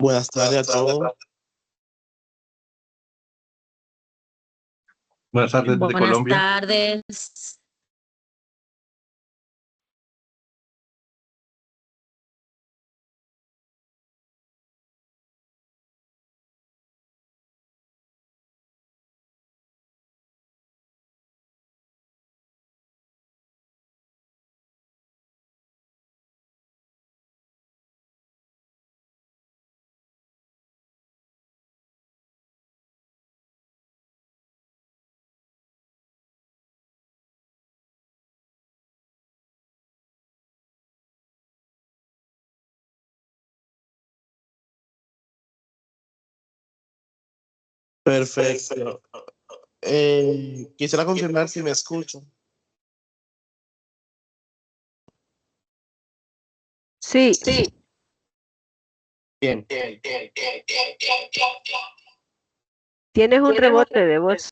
Buenas tardes a todos. Buenas tardes desde Colombia. Buenas tardes. Perfecto. Quisiera confirmar si me escuchan. Sí. Bien. Tienes un rebote de voz.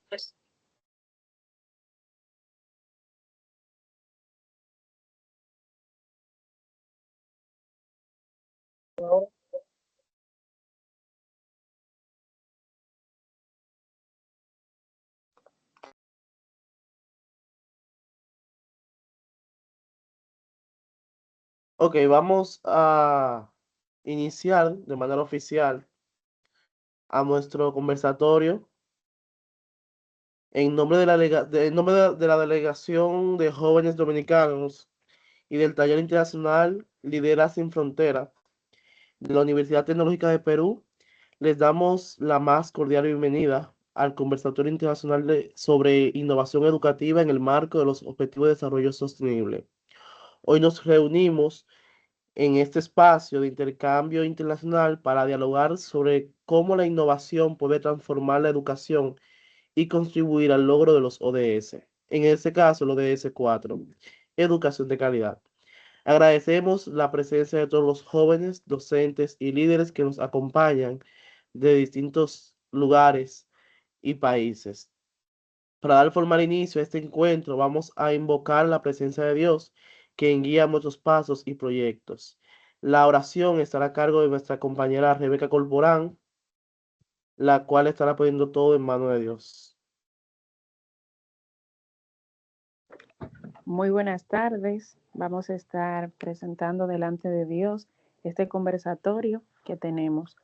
Ok, vamos a iniciar de manera oficial a nuestro conversatorio en nombre de la Delegación de Jóvenes Dominicanos y del Taller Internacional Lidera Sin Frontera de la Universidad Tecnológica de Perú. Les damos la más cordial bienvenida al Conversatorio Internacional sobre Innovación Educativa en el marco de los Objetivos de Desarrollo Sostenible. Hoy nos reunimos en este espacio de intercambio internacional para dialogar sobre cómo la innovación puede transformar la educación y contribuir al logro de los ODS. En este caso, el ODS 4, Educación de Calidad. Agradecemos la presencia de todos los jóvenes, docentes y líderes que nos acompañan de distintos lugares y países. Para dar formal inicio a este encuentro, vamos a invocar la presencia de Dios, quien guía nuestros pasos y proyectos. La oración estará a cargo de nuestra compañera Rebeca Corporán, la cual estará poniendo todo en manos de Dios. Muy buenas tardes. Vamos a estar presentando delante de Dios este conversatorio que tenemos.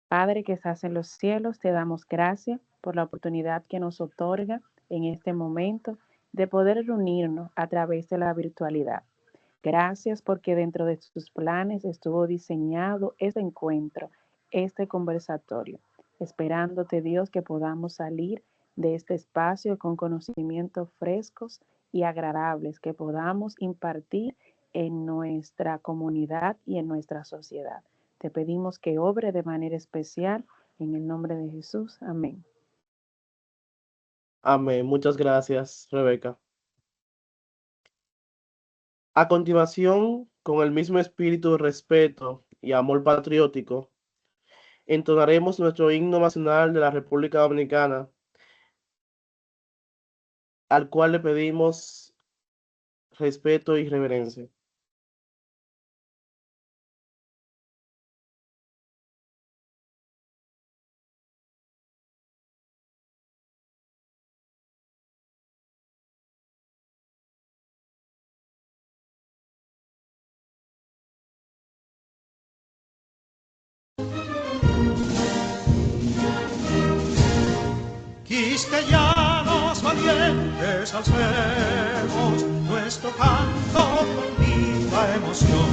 Padre que estás en los cielos, te damos gracias por la oportunidad que nos otorga en este momento de poder reunirnos a través de la virtualidad. Gracias porque dentro de tus planes estuvo diseñado este encuentro, este conversatorio, esperándote Dios que podamos salir de este espacio con conocimientos frescos y agradables que podamos impartir en nuestra comunidad y en nuestra sociedad. Te pedimos que obre de manera especial en el nombre de Jesús. Amén. Amén. Muchas gracias, Rebeca. A continuación, con el mismo espíritu de respeto y amor patriótico, entonaremos nuestro himno nacional de la República Dominicana, al cual le pedimos respeto y reverencia. Quisqueyanos valientes alcemos nuestro canto con viva emoción,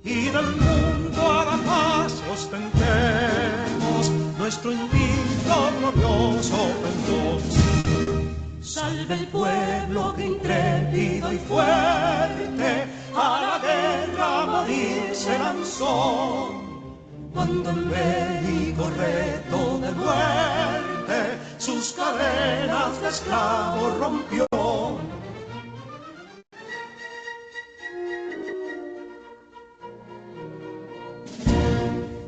y del mundo a la paz ostentemos nuestro invicto glorioso pendón. Salve el pueblo que intrépido y fuerte a la guerra a morir se lanzó, cuando el bélico reto de muerte sus cadenas de esclavos rompió.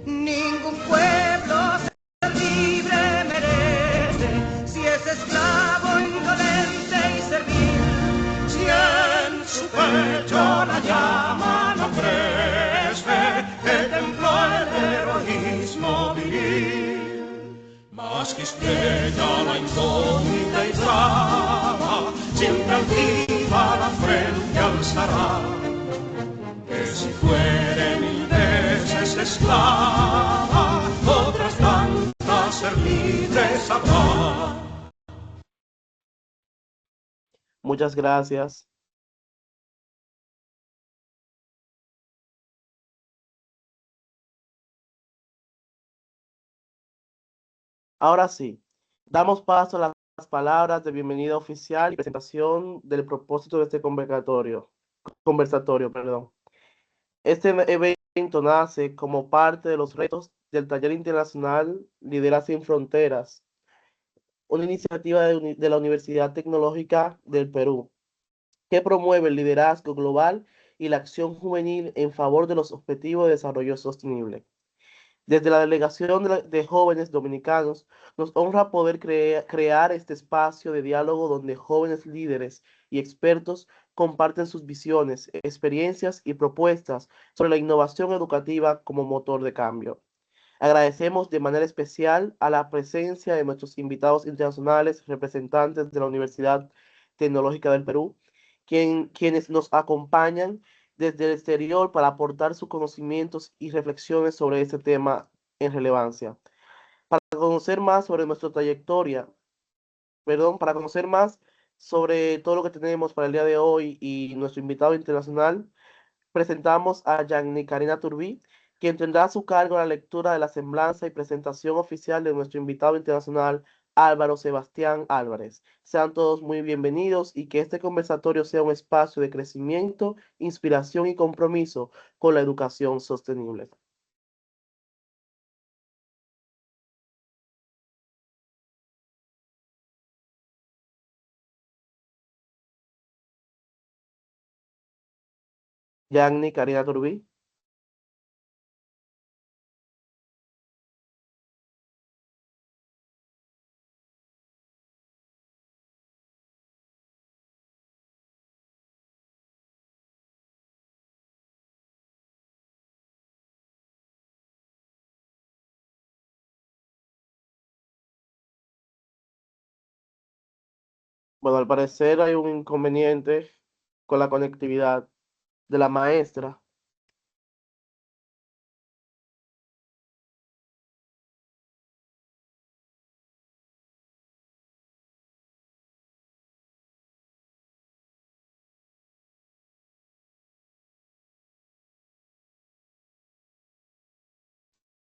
Ningún pueblo ser libre merece si es esclavo, indolente y servil. Si en su pecho la llama no crece, que tembló el héroe siempre altiva la frente alzará, que si fuere 1000 veces esclava, otras tantas ser libre sabrá. Muchas gracias. Ahora sí, damos paso a las palabras de bienvenida oficial y presentación del propósito de este conversatorio, perdón. Este evento nace como parte de los retos del Taller Internacional Liderazgo sin Fronteras, una iniciativa de la Universidad Tecnológica del Perú, que promueve el liderazgo global y la acción juvenil en favor de los objetivos de desarrollo sostenible. Desde la Delegación de Jóvenes Dominicanos, nos honra poder crear este espacio de diálogo donde jóvenes líderes y expertos comparten sus visiones, experiencias y propuestas sobre la innovación educativa como motor de cambio. Agradecemos de manera especial a la presencia de nuestros invitados internacionales, representantes de la Universidad Tecnológica del Perú, quienes nos acompañan desde el exterior para aportar sus conocimientos y reflexiones sobre este tema en relevancia. Para conocer más sobre nuestra trayectoria, para conocer más sobre todo lo que tenemos para el día de hoy y nuestro invitado internacional, presentamos a Yanni Karina Turbí, quien tendrá a su cargo la lectura de la semblanza y presentación oficial de nuestro invitado internacional, Álvaro Sebastián Álvarez. Sean todos muy bienvenidos y que este conversatorio sea un espacio de crecimiento, inspiración y compromiso con la educación sostenible. Yanni Karina Turbí. Bueno, al parecer hay un inconveniente con la conectividad de la maestra.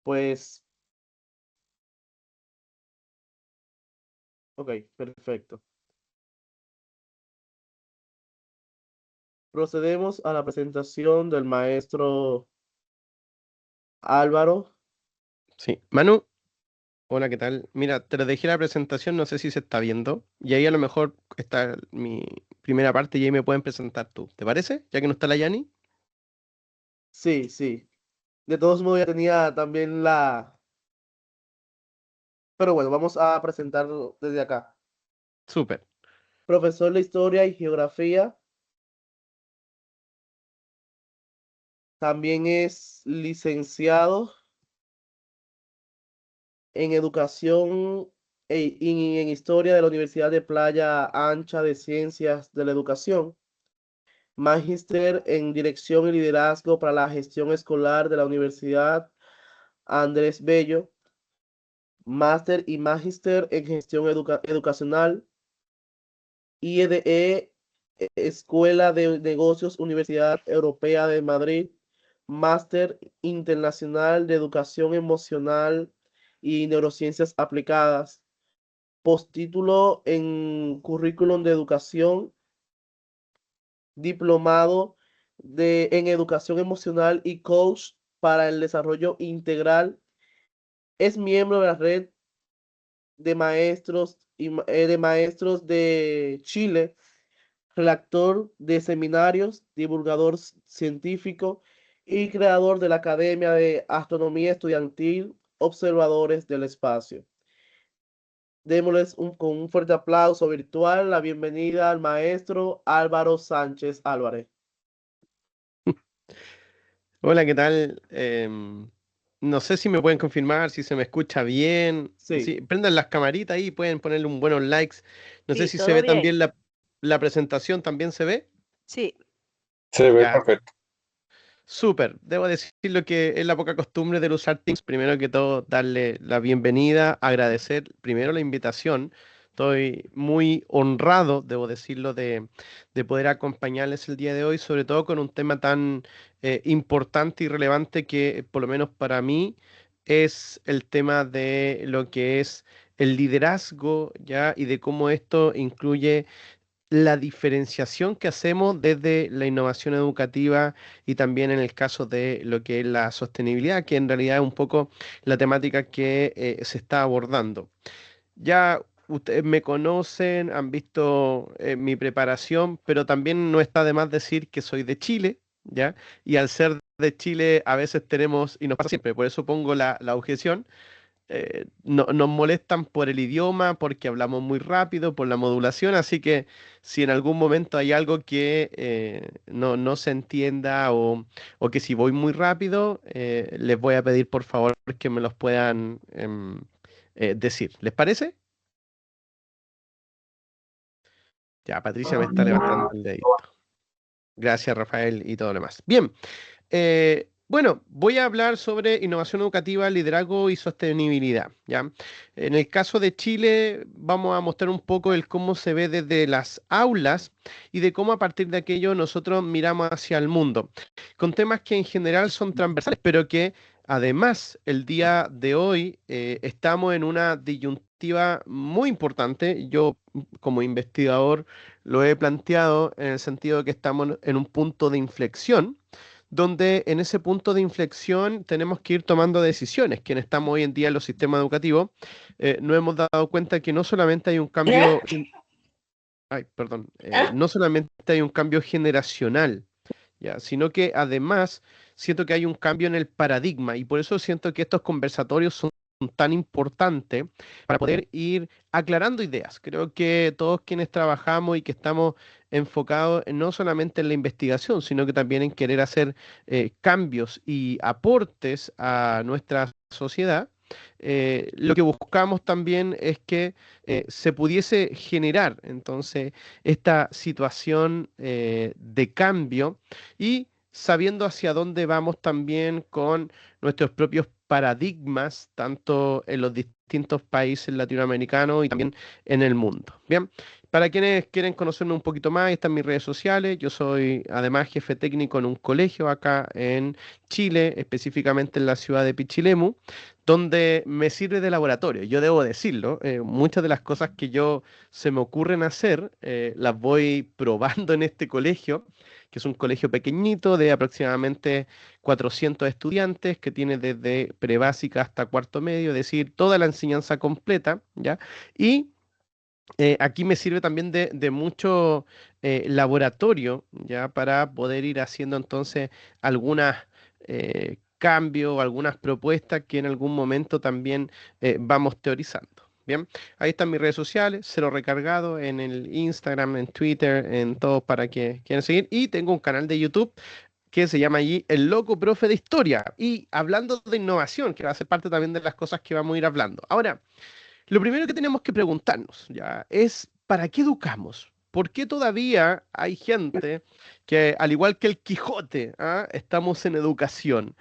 Pues, ok, perfecto. Procedemos a la presentación del maestro Álvaro. Sí, Manu, hola, ¿qué tal? Mira, te lo dejé la presentación, no sé si se está viendo, y ahí a lo mejor está mi primera parte y ahí me pueden presentar tú, ¿te parece? Ya que no está la Yani. Sí, sí. De todos modos ya tenía también la... Pero bueno, vamos a presentarlo desde acá. Súper. Profesor de Historia y Geografía. También es licenciado en Educación y en Historia de la Universidad de Playa Ancha de Ciencias de la Educación. Magíster en Dirección y Liderazgo para la Gestión Escolar de la Universidad Andrés Bello. Máster y Magíster en Gestión Educacional, IEDE, Escuela de Negocios, Universidad Europea de Madrid, Máster Internacional de Educación Emocional y Neurociencias Aplicadas, postítulo en Currículum de Educación, diplomado en Educación Emocional y Coach para el Desarrollo Integral. Es miembro de la red de maestros de Chile, redactor de seminarios, divulgador científico y creador de la Academia de Astronomía Estudiantil, Observadores del Espacio. Démosles con un fuerte aplauso virtual la bienvenida al maestro Álvaro Sánchez Álvarez. Hola, ¿qué tal? No sé si me pueden confirmar, si se me escucha bien. Sí. Sí, prendan las camaritas ahí, pueden ponerle un buenos likes. No sé Sí, si se todo ve bien. también la... ¿La presentación también se ve? Sí, Se ve Ya, perfecto. súper. Debo decirlo que es la poca costumbre de usar Teams. Primero que todo, darle la bienvenida, agradecer primero la invitación. Estoy muy honrado, debo decirlo, de poder acompañarles el día de hoy, sobre todo con un tema tan importante y relevante que, por lo menos para mí, es el tema de lo que es el liderazgo, ¿ya? Y de cómo esto incluye la diferenciación que hacemos desde la innovación educativa y también en el caso de lo que es la sostenibilidad, que en realidad es un poco la temática que se está abordando. Ya ustedes me conocen, han visto mi preparación, pero también no está de más decir que soy de Chile, ¿ya? Y al ser de Chile a veces tenemos, y nos pasa siempre, por eso pongo la objeción, nos molestan por el idioma, porque hablamos muy rápido, por la modulación, así que si en algún momento hay algo que no se entienda o que si voy muy rápido, les voy a pedir por favor que me los puedan decir. ¿Les parece? Ya, Patricia me está levantando el dedito. Gracias, Rafael, y todo lo demás. Bien. Bueno, voy a hablar sobre innovación educativa, liderazgo y sostenibilidad, ¿ya? En el caso de Chile, vamos a mostrar un poco el cómo se ve desde las aulas y de cómo a partir de aquello nosotros miramos hacia el mundo, con temas que en general son transversales, pero que además el día de hoy estamos en una disyuntiva muy importante. Yo como investigador lo he planteado en el sentido de que estamos en un punto de inflexión donde en ese punto de inflexión tenemos que ir tomando decisiones. Quienes estamos hoy en día en los sistemas educativos, nos hemos dado cuenta que no solamente hay un cambio, ay, perdón, no solamente hay un cambio generacional, ¿ya? Sino que además siento que hay un cambio en el paradigma y por eso siento que estos conversatorios son tan importantes para poder ir aclarando ideas. Creo que todos quienes trabajamos y que estamos enfocados no solamente en la investigación, sino que también en querer hacer cambios y aportes a nuestra sociedad, lo que buscamos también es que se pudiese generar entonces esta situación de cambio y sabiendo hacia dónde vamos también con nuestros propios paradigmas, tanto en los distintos países latinoamericanos y también en el mundo. Bien, para quienes quieren conocerme un poquito más, están mis redes sociales. Yo soy además jefe técnico en un colegio acá en Chile, específicamente en la ciudad de Pichilemu, donde me sirve de laboratorio. Yo debo decirlo, muchas de las cosas que yo se me ocurren hacer, las voy probando en este colegio, que es un colegio pequeñito de aproximadamente 400 estudiantes, que tiene desde prebásica hasta cuarto medio, es decir, toda la enseñanza completa, ¿ya? Y aquí me sirve también de mucho laboratorio, ¿ya? Para poder ir haciendo entonces algunas cambios, algunas propuestas que en algún momento también vamos teorizando. Bien, ahí están mis redes sociales, Cero Recargado, en el Instagram, en Twitter, en todos para que quieran seguir. Y tengo un canal de YouTube que se llama allí El Loco Profe de Historia. Y hablando de innovación, que va a ser parte también de las cosas que vamos a ir hablando. Ahora, lo primero que tenemos que preguntarnos ya es ¿para qué educamos? ¿Por qué todavía hay gente que, al igual que el Quijote, estamos en educación?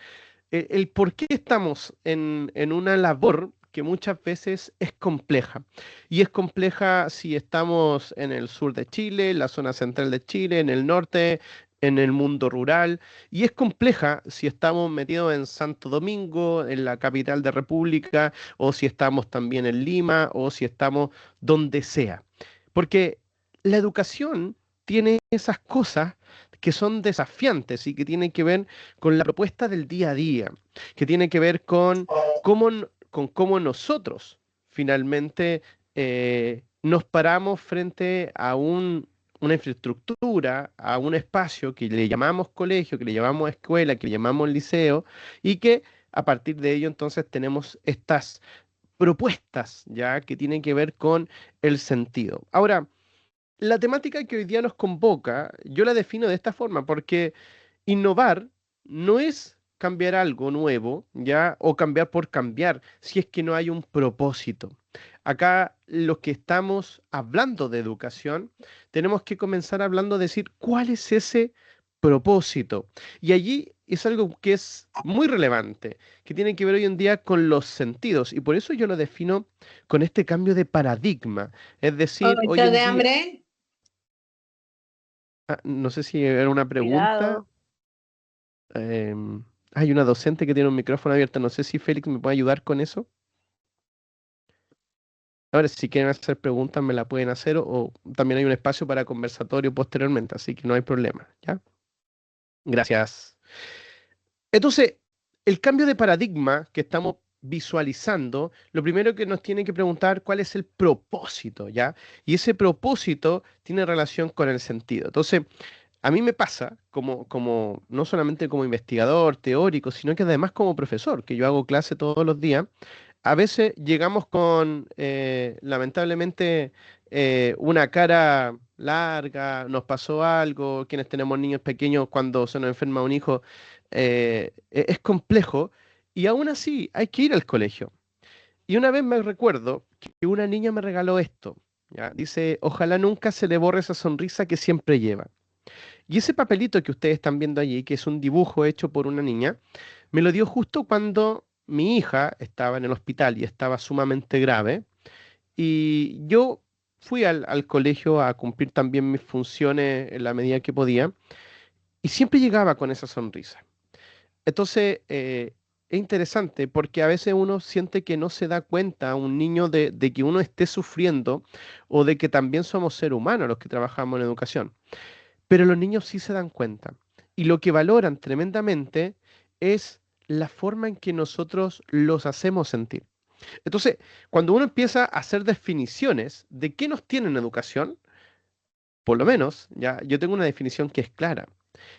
El por qué estamos en una labor que muchas veces es compleja. Y es compleja si estamos en el sur de Chile, en la zona central de Chile, en el norte, en el mundo rural. Y es compleja si estamos metidos en Santo Domingo, en la capital de República, o si estamos también en Lima, o si estamos donde sea. Porque la educación tiene esas cosas que son desafiantes y que tienen que ver con la propuesta del día a día, que tiene que ver con cómo nosotros finalmente nos paramos frente a una infraestructura, a un espacio que le llamamos colegio, que le llamamos escuela, que le llamamos liceo, y que a partir de ello entonces tenemos estas propuestas ya que tienen que ver con el sentido. Ahora, la temática que hoy día nos convoca, yo la defino de esta forma, porque innovar no es cambiar algo nuevo, ¿ya? O cambiar por cambiar, si es que no hay un propósito. Acá los que estamos hablando de educación, tenemos que comenzar hablando de decir cuál es ese propósito. Y allí es algo que es muy relevante, que tiene que ver hoy en día con los sentidos. Y por eso yo lo defino con este cambio de paradigma. Es decir, hoy en de día... hambre. no sé si era una pregunta. Cuidado. Hay una docente que tiene un micrófono abierto. No sé si Félix me puede ayudar con eso. Ahora, si quieren hacer preguntas, me la pueden hacer o también hay un espacio para conversatorio posteriormente, así que no hay problema, ¿ya? Gracias. Entonces, el cambio de paradigma que estamos visualizando, lo primero que nos tiene que preguntar cuál es el propósito, ¿ya? Y ese propósito tiene relación con el sentido. Entonces, a mí me pasa como no solamente como investigador, teórico, sino que además como profesor, que yo hago clase todos los días. A veces llegamos con, lamentablemente, una cara larga, nos pasó algo, quienes tenemos niños pequeños cuando se nos enferma un hijo, es complejo y aún así hay que ir al colegio. Y una vez me recuerdo que una niña me regaló esto, ¿ya? Dice, ojalá nunca se le borre esa sonrisa que siempre lleva. Y ese papelito que ustedes están viendo allí, que es un dibujo hecho por una niña, me lo dio justo cuando mi hija estaba en el hospital y estaba sumamente grave. Y yo fui al colegio a cumplir también mis funciones en la medida que podía. Y siempre llegaba con esa sonrisa. Entonces, es interesante porque a veces uno siente que no se da cuenta, un niño, de que uno esté sufriendo o de que también somos seres humanos los que trabajamos en educación. Pero los niños sí se dan cuenta. Y lo que valoran tremendamente es la forma en que nosotros los hacemos sentir. Entonces, cuando uno empieza a hacer definiciones de qué nos tiene en educación, por lo menos, ya yo tengo una definición que es clara.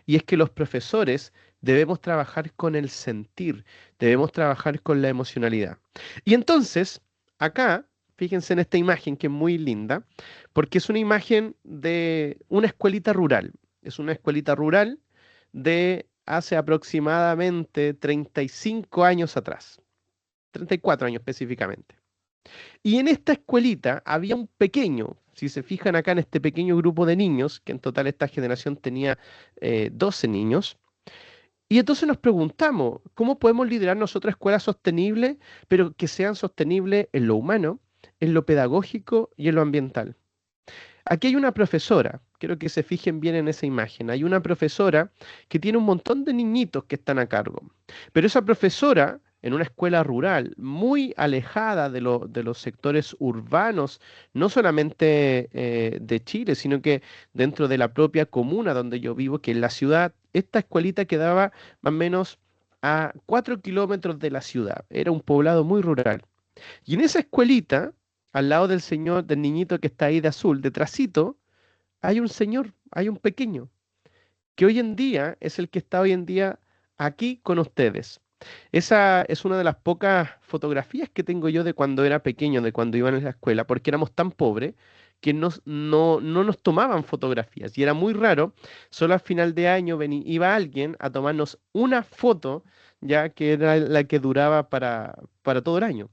Y es que los profesores debemos trabajar con el sentir, debemos trabajar con la emocionalidad. Y entonces, acá, fíjense en esta imagen que es muy linda, porque es una imagen de una escuelita rural. Es una escuelita rural de hace aproximadamente 35 años atrás, 34 años específicamente. Y en esta escuelita había un pequeño, si se fijan acá en este pequeño grupo de niños, que en total esta generación tenía 12 niños, y entonces nos preguntamos, ¿cómo podemos liderar nosotros escuelas sostenibles, pero que sean sostenibles en lo humano, en lo pedagógico y en lo ambiental? Aquí hay una profesora, quiero que se fijen bien en esa imagen, hay una profesora que tiene un montón de niñitos que están a cargo, pero esa profesora en una escuela rural muy alejada de los sectores urbanos, no solamente de Chile, sino que dentro de la propia comuna donde yo vivo, que en la ciudad, esta escuelita quedaba más o menos a 4 kilómetros de la ciudad, era un poblado muy rural. Y en esa escuelita, al lado del señor, del niñito que está ahí de azul, detrásito, hay un señor, hay un pequeño, que hoy en día es el que está hoy en día aquí con ustedes. Esa es una de las pocas fotografías que tengo yo de cuando era pequeño, de cuando iban a la escuela, porque éramos tan pobres que no nos tomaban fotografías. Y era muy raro, solo al final de año iba alguien a tomarnos una foto, ya que era la que duraba para todo el año.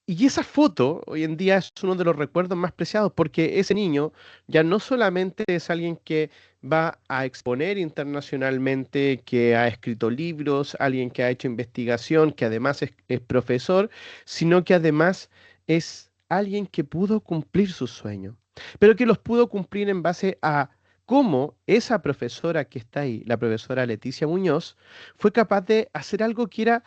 Y esa foto hoy en día es uno de los recuerdos más preciados porque ese niño ya no solamente es alguien que va a exponer internacionalmente, que ha escrito libros, alguien que ha hecho investigación, que además es profesor, sino que además es alguien que pudo cumplir sus sueños, pero que los pudo cumplir en base a cómo esa profesora que está ahí, la profesora Leticia Muñoz, fue capaz de hacer algo que era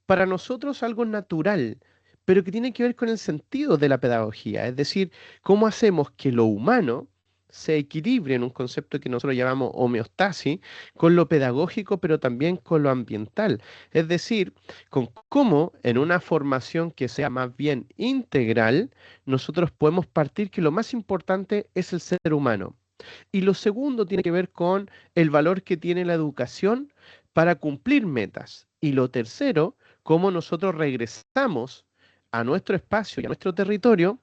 para nosotros algo natural, pero que tiene que ver con el sentido de la pedagogía, es decir, cómo hacemos que lo humano se equilibre en un concepto que nosotros llamamos homeostasis, con lo pedagógico, pero también con lo ambiental. Es decir, con cómo en una formación que sea más bien integral, nosotros podemos partir que lo más importante es el ser humano. Y lo segundo tiene que ver con el valor que tiene la educación para cumplir metas. Y lo tercero, cómo nosotros regresamos a nuestro espacio y a nuestro territorio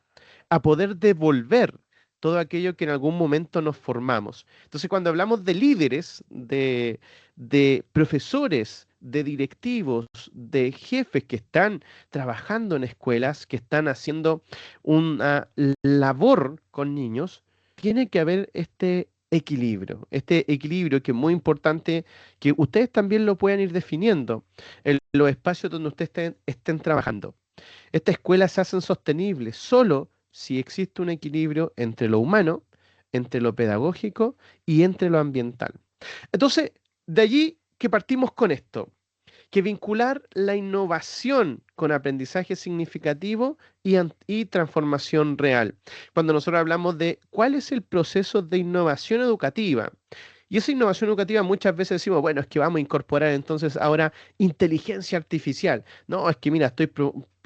a poder devolver todo aquello que en algún momento nos formamos. Entonces, cuando hablamos de líderes, de profesores, de directivos, de jefes que están trabajando en escuelas, que están haciendo una labor con niños, tiene que haber este equilibrio que es muy importante que ustedes también lo puedan ir definiendo en los espacios donde ustedes estén trabajando. Estas escuelas se hacen sostenibles solo si existe un equilibrio entre lo humano, entre lo pedagógico y entre lo ambiental. Entonces, de allí que partimos con esto, que vincular la innovación con aprendizaje significativo y transformación real. Cuando nosotros hablamos de cuál es el proceso de innovación educativa, y esa innovación educativa muchas veces decimos, bueno, es que vamos a incorporar entonces ahora inteligencia artificial. No, es que mira, estoy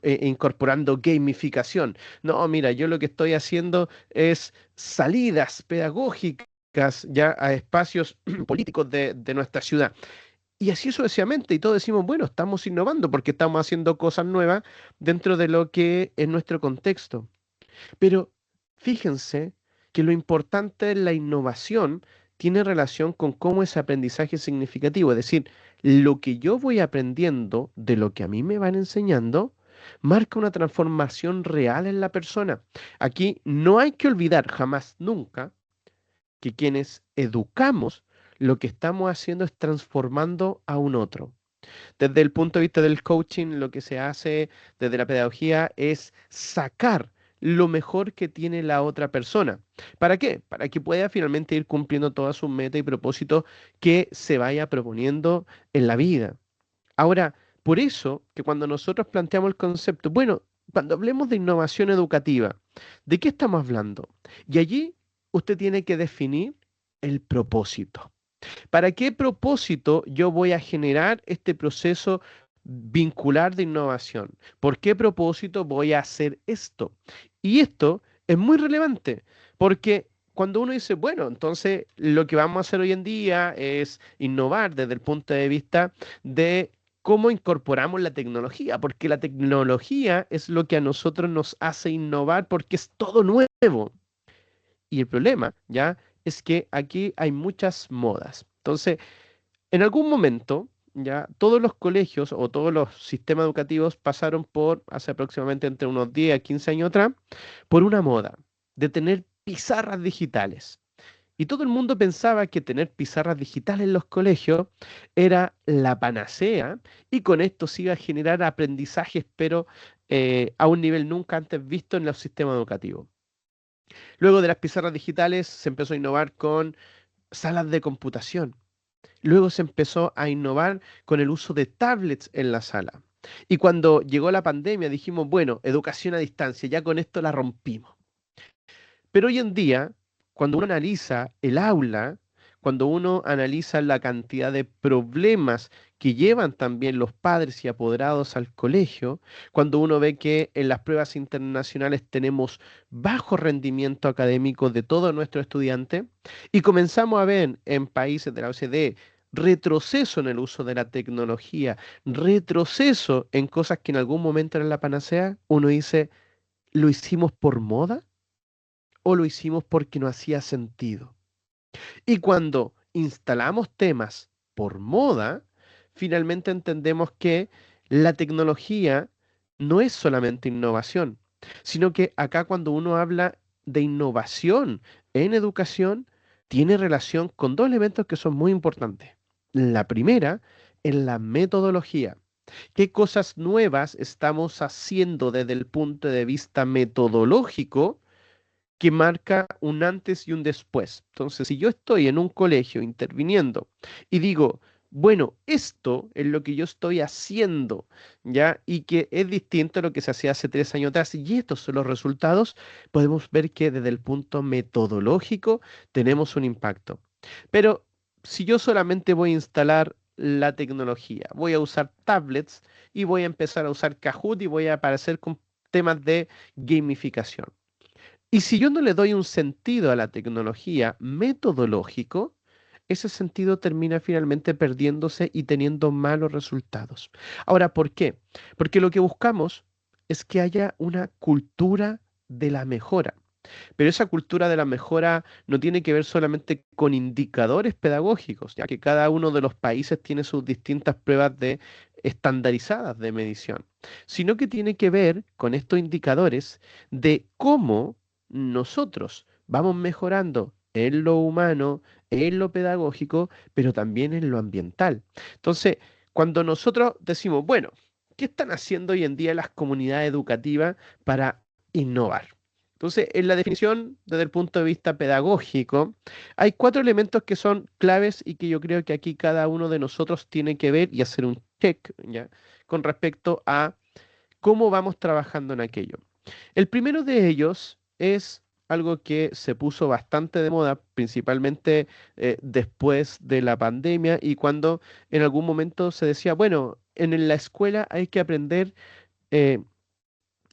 incorporando gamificación. No, mira, yo lo que estoy haciendo es salidas pedagógicas ya a espacios políticos de nuestra ciudad. Y así sucesivamente, y todos decimos, bueno, estamos innovando porque estamos haciendo cosas nuevas dentro de lo que es nuestro contexto. Pero fíjense que lo importante de la innovación tiene relación con cómo es aprendizaje significativo, es decir, lo que yo voy aprendiendo de lo que a mí me van enseñando marca una transformación real en la persona. Aquí no hay que olvidar jamás, nunca, que quienes educamos, lo que estamos haciendo es transformando a un otro. Desde el punto de vista del coaching, lo que se hace desde la pedagogía es sacar lo mejor que tiene la otra persona. ¿Para qué? Para que pueda finalmente ir cumpliendo todas sus metas y propósitos que se vaya proponiendo en la vida. Ahora, por eso que cuando nosotros planteamos el concepto, bueno, cuando hablemos de innovación educativa, ¿de qué estamos hablando? Y allí usted tiene que definir el propósito. ¿Para qué propósito yo voy a generar este proceso vincular de innovación? ¿Por qué propósito voy a hacer esto? Y esto es muy relevante porque cuando uno dice, bueno, entonces lo que vamos a hacer hoy en día es innovar desde el punto de vista de cómo incorporamos la tecnología, porque la tecnología es lo que a nosotros nos hace innovar porque es todo nuevo. Y el problema, ¿ya? Es que aquí hay muchas modas. Entonces, en algún momento, ya todos los colegios o todos los sistemas educativos pasaron por, hace aproximadamente entre unos 10 a 15 años atrás, por una moda de tener pizarras digitales. Y todo el mundo pensaba que tener pizarras digitales en los colegios era la panacea y con esto se iba a generar aprendizajes, pero a un nivel nunca antes visto en los sistemas educativos. Luego de las pizarras digitales se empezó a innovar con salas de computación. Luego se empezó a innovar con el uso de tablets en la sala. Y cuando llegó la pandemia dijimos, bueno, educación a distancia, ya con esto la rompimos. Pero hoy en día, cuando uno analiza el aula, cuando uno analiza la cantidad de problemas que llevan también los padres y apoderados al colegio, cuando uno ve que en las pruebas internacionales tenemos bajo rendimiento académico de todos nuestros estudiantes, y comenzamos a ver en países de la OCDE retroceso en el uso de la tecnología, retroceso en cosas que en algún momento eran la panacea, uno dice, ¿lo hicimos por moda o lo hicimos porque no hacía sentido? Y cuando instalamos temas por moda, finalmente entendemos que la tecnología no es solamente innovación, sino que acá cuando uno habla de innovación en educación, tiene relación con dos elementos que son muy importantes. La primera es la metodología. ¿Qué cosas nuevas estamos haciendo desde el punto de vista metodológico que marca un antes y un después? Entonces, si yo estoy en un colegio interviniendo y digo, bueno, esto es lo que yo estoy haciendo, ¿ya? Y que es distinto a lo que se hacía hace 3 años atrás, y estos son los resultados, podemos ver que desde el punto metodológico tenemos un impacto. Pero si yo solamente voy a instalar la tecnología, voy a usar tablets y voy a empezar a usar Kahoot y voy a aparecer con temas de gamificación. Y si yo no le doy un sentido a la tecnología metodológico, ese sentido termina finalmente perdiéndose y teniendo malos resultados. Ahora, ¿por qué? Porque lo que buscamos es que haya una cultura de la mejora. Pero esa cultura de la mejora no tiene que ver solamente con indicadores pedagógicos, ya que cada uno de los países tiene sus distintas pruebas de estandarizadas de medición, sino que tiene que ver con estos indicadores de cómo nosotros vamos mejorando en lo humano, en lo pedagógico, pero también en lo ambiental. Entonces, cuando nosotros decimos, bueno, ¿qué están haciendo hoy en día las comunidades educativas para innovar? Entonces, en la definición, desde el punto de vista pedagógico, hay 4 elementos que son claves y que yo creo que aquí cada uno de nosotros tiene que ver y hacer un check, ¿ya? Con respecto a cómo vamos trabajando en aquello. El primero de ellos es algo que se puso bastante de moda, principalmente después de la pandemia y cuando en algún momento se decía, bueno, en la escuela hay que aprender eh,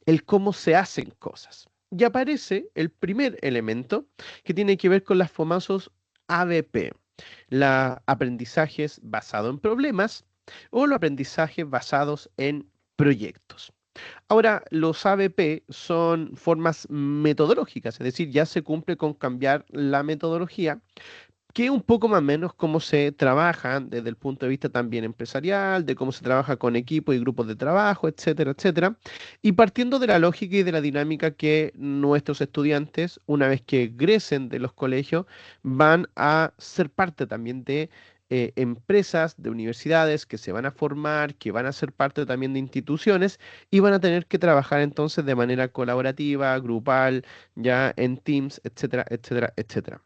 el cómo se hacen cosas. Y aparece el primer elemento que tiene que ver con los famosos ABP, los aprendizajes basados en problemas o los aprendizajes basados en proyectos. Ahora, los ABP son formas metodológicas, es decir, ya se cumple con cambiar la metodología, que un poco más o menos cómo se trabaja desde el punto de vista también empresarial, de cómo se trabaja con equipos y grupos de trabajo, etcétera, etcétera. Y partiendo de la lógica y de la dinámica que nuestros estudiantes, una vez que egresen de los colegios, van a ser parte también de empresas, de universidades que se van a formar, que van a ser parte también de instituciones y van a tener que trabajar entonces de manera colaborativa, grupal, ya en teams, etcétera, etcétera, etcétera.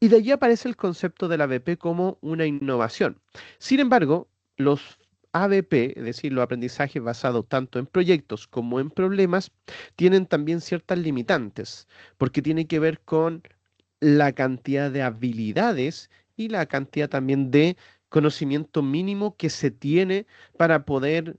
Y de allí aparece el concepto del ABP como una innovación. Sin embargo, los ABP, es decir, los aprendizajes basados tanto en proyectos como en problemas, tienen también ciertas limitantes, porque tiene que ver con la cantidad de habilidades y la cantidad también de conocimiento mínimo que se tiene para poder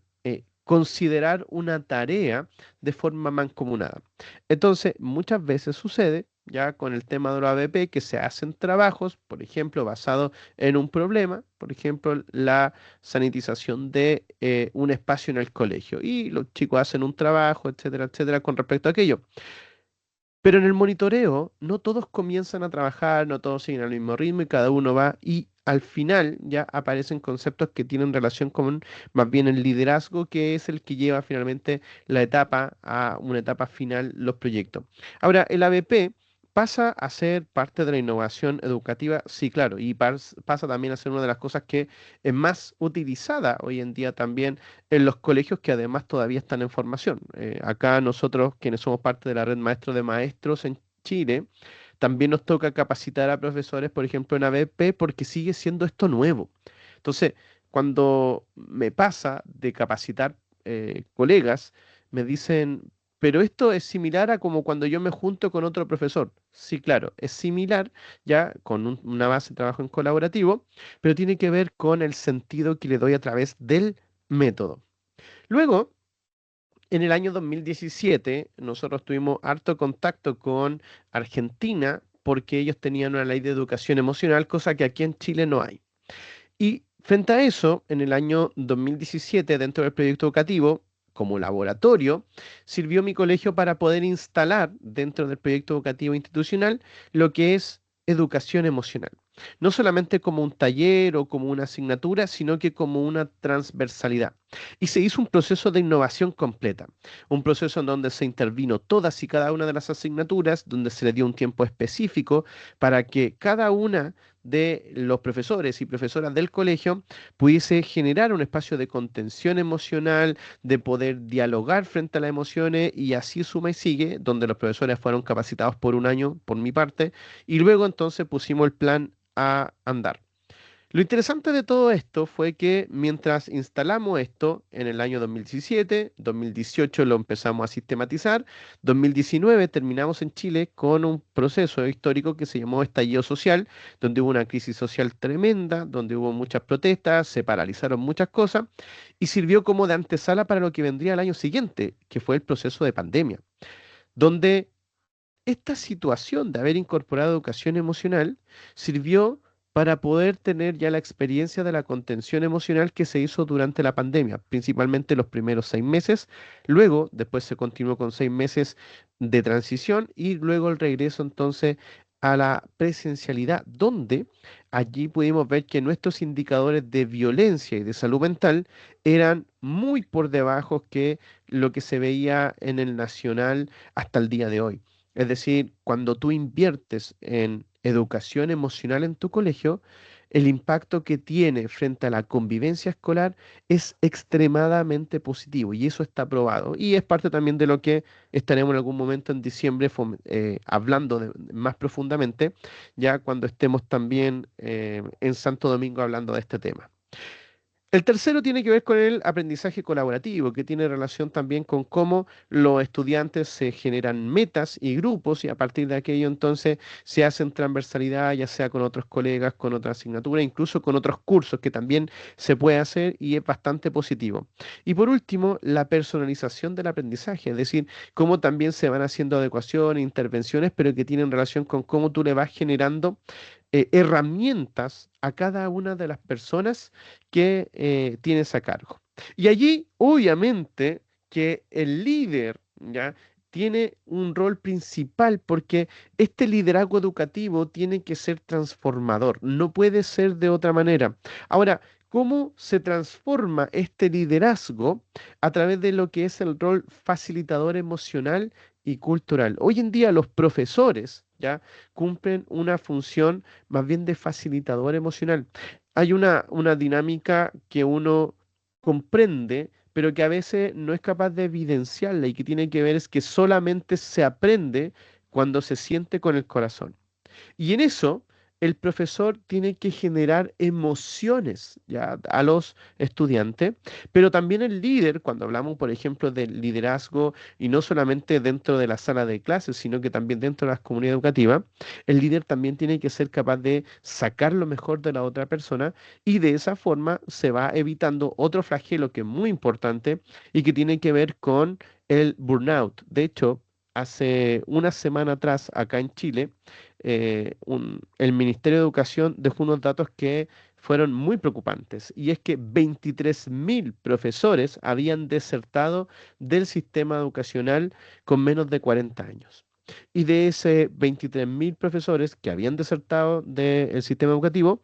considerar una tarea de forma mancomunada. Entonces, muchas veces sucede ya con el tema de los ABP que se hacen trabajos, por ejemplo, basados en un problema, por ejemplo, la sanitización de un espacio en el colegio, y los chicos hacen un trabajo, etcétera, etcétera, con respecto a aquello. Pero en el monitoreo no todos comienzan a trabajar, no todos siguen al mismo ritmo y cada uno va y al final ya aparecen conceptos que tienen relación con más bien el liderazgo, que es el que lleva finalmente la etapa a una etapa final los proyectos. Ahora, el ABP pasa a ser parte de la innovación educativa, sí, claro, y pasa también a ser una de las cosas que es más utilizada hoy en día también en los colegios que además todavía están en formación. Acá nosotros, quienes somos parte de la red Maestros de Maestros en Chile, también nos toca capacitar a profesores, por ejemplo, en ABP, porque sigue siendo esto nuevo. Entonces, cuando me pasa de capacitar colegas, me dicen, pero esto es similar a como cuando yo me junto con otro profesor. Sí, claro, es similar, ya con una base de trabajo en colaborativo, pero tiene que ver con el sentido que le doy a través del método. Luego, en el año 2017, nosotros tuvimos harto contacto con Argentina porque ellos tenían una ley de educación emocional, cosa que aquí en Chile no hay. Y frente a eso, en el año 2017, dentro del proyecto educativo, como laboratorio, sirvió mi colegio para poder instalar dentro del proyecto educativo institucional lo que es educación emocional. No solamente como un taller o como una asignatura, sino que como una transversalidad. Y se hizo un proceso de innovación completa, un proceso en donde se intervino todas y cada una de las asignaturas, donde se le dio un tiempo específico para que cada una de los profesores y profesoras del colegio pudiese generar un espacio de contención emocional, de poder dialogar frente a las emociones y así suma y sigue, donde los profesores fueron capacitados por un año, por mi parte, y luego entonces pusimos el plan a andar. Lo interesante de todo esto fue que mientras instalamos esto en el año 2017, 2018 lo empezamos a sistematizar, 2019 terminamos en Chile con un proceso histórico que se llamó estallido social, donde hubo una crisis social tremenda, donde hubo muchas protestas, se paralizaron muchas cosas y sirvió como de antesala para lo que vendría el año siguiente, que fue el proceso de pandemia, donde esta situación de haber incorporado educación emocional sirvió para poder tener ya la experiencia de la contención emocional que se hizo durante la pandemia, principalmente los primeros 6 meses. Luego, después se continuó con 6 meses de transición y luego el regreso entonces a la presencialidad, donde allí pudimos ver que nuestros indicadores de violencia y de salud mental eran muy por debajo que lo que se veía en el nacional hasta el día de hoy. Es decir, cuando tú inviertes en educación emocional en tu colegio, el impacto que tiene frente a la convivencia escolar es extremadamente positivo y eso está probado. Y es parte también de lo que estaremos en algún momento en diciembre hablando más profundamente, ya cuando estemos también en Santo Domingo hablando de este tema. El tercero tiene que ver con el aprendizaje colaborativo, que tiene relación también con cómo los estudiantes se generan metas y grupos y a partir de aquello entonces se hacen transversalidad, ya sea con otros colegas, con otra asignatura, incluso con otros cursos que también se puede hacer y es bastante positivo. Y por último, la personalización del aprendizaje, es decir, cómo también se van haciendo adecuaciones, intervenciones, pero que tienen relación con cómo tú le vas generando herramientas a cada una de las personas que tienes a cargo. Y allí, obviamente, que el líder, ¿ya? Tiene un rol principal porque este liderazgo educativo tiene que ser transformador, no puede ser de otra manera. Ahora, ¿cómo se transforma este liderazgo? A través de lo que es el rol facilitador emocional y cultural. Hoy en día los profesores, ¿ya? Cumplen una función más bien de facilitador emocional. Hay una dinámica que uno comprende, pero que a veces no es capaz de evidenciarla y que tiene que ver es que solamente se aprende cuando se siente con el corazón. Y en eso, el profesor tiene que generar emociones ya a los estudiantes, pero también el líder, cuando hablamos, por ejemplo, del liderazgo, y no solamente dentro de la sala de clases, sino que también dentro de las comunidades educativas, el líder también tiene que ser capaz de sacar lo mejor de la otra persona y de esa forma se va evitando otro flagelo que es muy importante y que tiene que ver con el burnout. De hecho, hace una semana atrás, acá en Chile, el Ministerio de Educación dejó unos datos que fueron muy preocupantes, y es que 23.000 profesores habían desertado del sistema educacional con menos de 40 años. Y de ese 23.000 profesores que habían desertado del sistema educativo,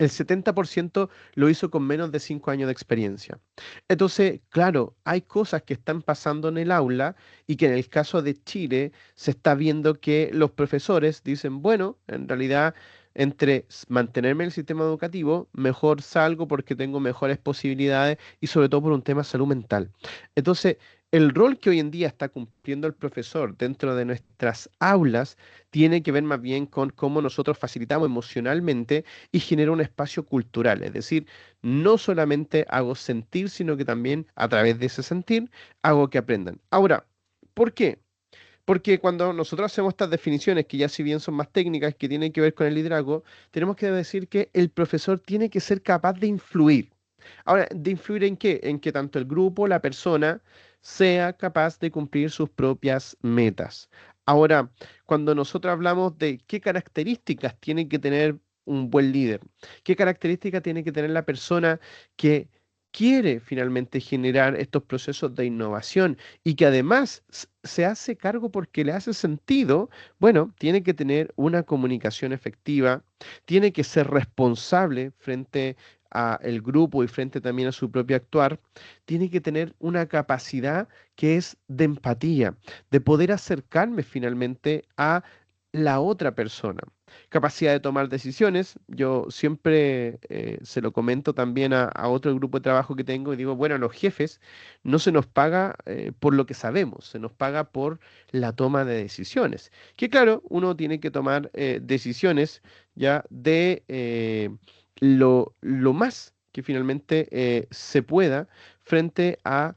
el 70% lo hizo con menos de 5 años de experiencia. Entonces, claro, hay cosas que están pasando en el aula y que en el caso de Chile se está viendo que los profesores dicen, bueno, en realidad entre mantenerme en el sistema educativo, mejor salgo porque tengo mejores posibilidades y sobre todo por un tema de salud mental. Entonces, el rol que hoy en día está cumpliendo el profesor dentro de nuestras aulas tiene que ver más bien con cómo nosotros facilitamos emocionalmente y genera un espacio cultural, es decir, no solamente hago sentir, sino que también a través de ese sentir hago que aprendan. Ahora, ¿por qué? Porque cuando nosotros hacemos estas definiciones, que ya si bien son más técnicas, que tienen que ver con el liderazgo, tenemos que decir que el profesor tiene que ser capaz de influir. Ahora, ¿de influir en qué? En que tanto el grupo, la persona, sea capaz de cumplir sus propias metas. Ahora, cuando nosotros hablamos de qué características tiene que tener un buen líder, qué características tiene que tener la persona que quiere finalmente generar estos procesos de innovación y que además se hace cargo porque le hace sentido, bueno, tiene que tener una comunicación efectiva, tiene que ser responsable frente a el grupo y frente también a su propio actuar, tiene que tener una capacidad que es de empatía, de poder acercarme finalmente a la otra persona. Capacidad de tomar decisiones. Yo siempre se lo comento también a otro grupo de trabajo que tengo y digo, bueno, a los jefes no se nos paga por lo que sabemos, se nos paga por la toma de decisiones. Que claro, uno tiene que tomar decisiones ya de lo más que finalmente se pueda frente a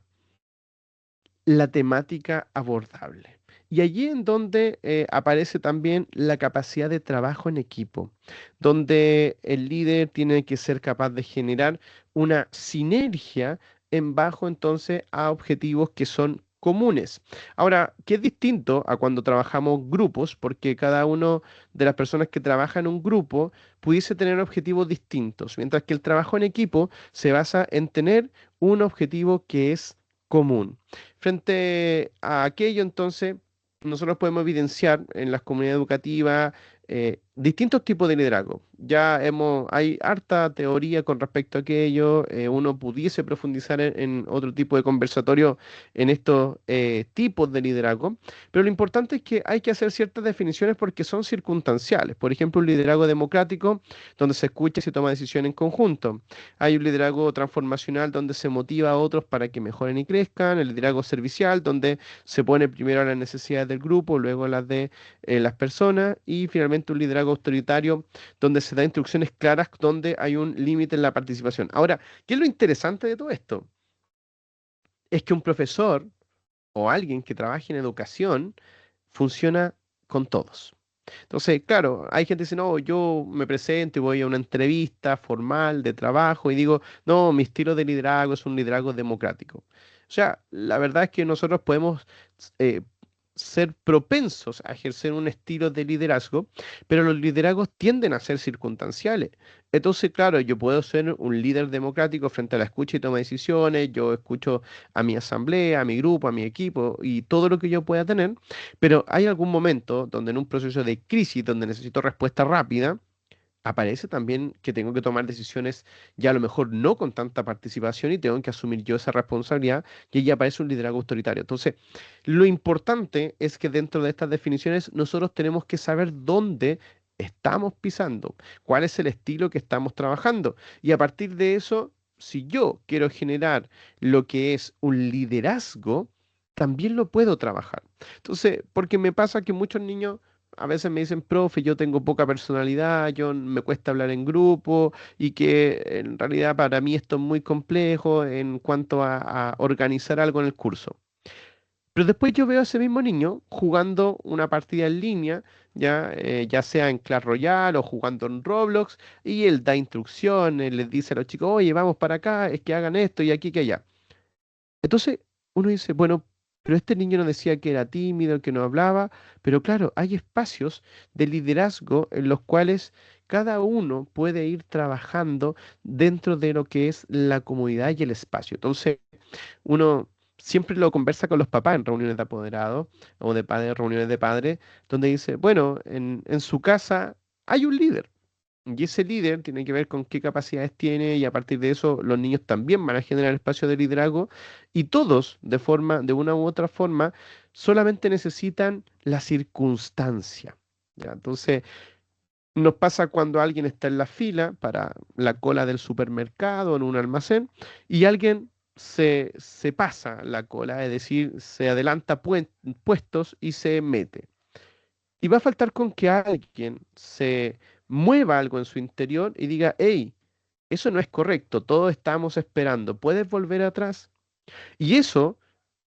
la temática abordable. Y allí en donde aparece también la capacidad de trabajo en equipo, donde el líder tiene que ser capaz de generar una sinergia en bajo entonces a objetivos que son comunes. Ahora, ¿qué es distinto a cuando trabajamos grupos? Porque cada uno de las personas que trabaja en un grupo pudiese tener objetivos distintos, mientras que el trabajo en equipo se basa en tener un objetivo que es común. Frente a aquello, entonces, nosotros podemos evidenciar en las comunidades educativas distintos tipos de liderazgo. Hay harta teoría con respecto a aquello. Uno pudiese profundizar en otro tipo de conversatorio en estos tipos de liderazgo, pero lo importante es que hay que hacer ciertas definiciones porque son circunstanciales. Por ejemplo, un liderazgo democrático donde se escucha y se toma decisiones en conjunto. Hay un liderazgo transformacional donde se motiva a otros para que mejoren y crezcan. El liderazgo servicial donde se pone primero las necesidades del grupo, luego las de las personas, y finalmente un liderazgo autoritario donde se da instrucciones claras, donde hay un límite en la participación. Ahora, ¿qué es lo interesante de todo esto? Es que un profesor o alguien que trabaje en educación funciona con todos. Entonces, claro, hay gente que dice, no, yo me presento y voy a una entrevista formal de trabajo y digo, no, mi estilo de liderazgo es un liderazgo democrático. O sea, la verdad es que nosotros podemos eh, ser propensos a ejercer un estilo de liderazgo, pero los liderazgos tienden a ser circunstanciales. Entonces, claro, yo puedo ser un líder democrático frente a la escucha y toma de decisiones, yo escucho a mi asamblea, a mi grupo, a mi equipo y todo lo que yo pueda tener, pero hay algún momento donde en un proceso de crisis, donde necesito respuesta rápida, aparece también que tengo que tomar decisiones ya a lo mejor no con tanta participación y tengo que asumir yo esa responsabilidad y ahí aparece un liderazgo autoritario. Entonces, lo importante es que dentro de estas definiciones nosotros tenemos que saber dónde estamos pisando, cuál es el estilo que estamos trabajando y a partir de eso, si yo quiero generar lo que es un liderazgo, también lo puedo trabajar. Entonces, porque me pasa que muchos niños a veces me dicen, profe, yo tengo poca personalidad, me cuesta hablar en grupo y que en realidad para mí esto es muy complejo en cuanto a organizar algo en el curso. Pero después yo veo a ese mismo niño jugando una partida en línea, ya sea en Clash Royale o jugando en Roblox, y él da instrucciones, les dice a los chicos, oye, vamos para acá, es que hagan esto y aquí que allá. Entonces uno dice, bueno, pero este niño nos decía que era tímido, que no hablaba, pero claro, hay espacios de liderazgo en los cuales cada uno puede ir trabajando dentro de lo que es la comunidad y el espacio. Entonces, uno siempre lo conversa con los papás en reuniones de apoderados o de padres, reuniones de padres, donde dice, bueno, en su casa hay un líder. Y ese líder tiene que ver con qué capacidades tiene y a partir de eso los niños también van a generar espacio de liderazgo y todos de una u otra forma, solamente necesitan la circunstancia. ¿Ya? Entonces, nos pasa cuando alguien está en la fila para la cola del supermercado en un almacén y alguien se pasa la cola, es decir, se adelanta puestos y se mete. Y va a faltar con que alguien se mueva algo en su interior y diga, hey, eso no es correcto, todos estamos esperando, ¿puedes volver atrás? Y eso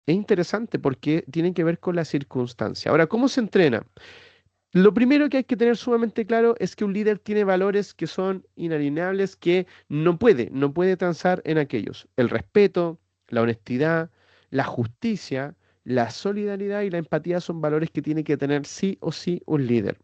es interesante porque tiene que ver con la circunstancia. Ahora, ¿cómo se entrena? Lo primero que hay que tener sumamente claro es que un líder tiene valores que son inalienables, que no puede transar en aquellos. El respeto, la honestidad, la justicia, la solidaridad y la empatía son valores que tiene que tener sí o sí un líder.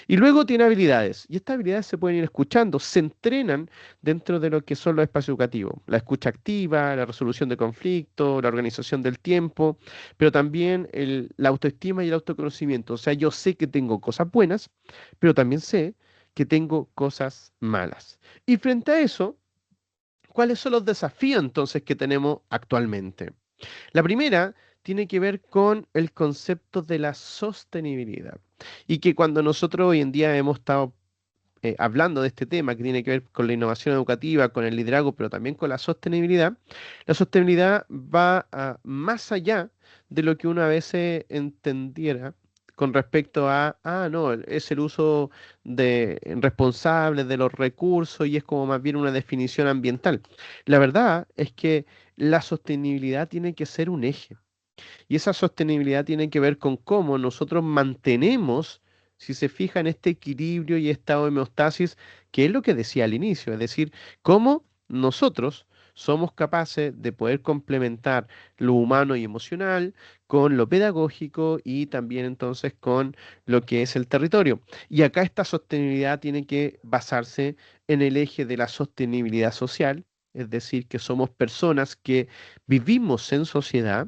Y luego tiene habilidades, y estas habilidades se pueden ir escuchando, se entrenan dentro de lo que son los espacios educativos. La escucha activa, la resolución de conflictos, la organización del tiempo, pero también la autoestima y el autoconocimiento. O sea, yo sé que tengo cosas buenas, pero también sé que tengo cosas malas. Y frente a eso, ¿cuáles son los desafíos entonces que tenemos actualmente? La primera tiene que ver con el concepto de la sostenibilidad y que cuando nosotros hoy en día hemos estado hablando de este tema que tiene que ver con la innovación educativa, con el liderazgo, pero también con la sostenibilidad va más allá de lo que uno a veces entendiera con respecto no, es el uso responsable de los recursos y es como más bien una definición ambiental. La verdad es que la sostenibilidad tiene que ser un eje. Y esa sostenibilidad tiene que ver con cómo nosotros mantenemos, si se fija en este equilibrio y estado de homeostasis, que es lo que decía al inicio, es decir, cómo nosotros somos capaces de poder complementar lo humano y emocional con lo pedagógico y también entonces con lo que es el territorio. Y acá esta sostenibilidad tiene que basarse en el eje de la sostenibilidad social, es decir, que somos personas que vivimos en sociedad,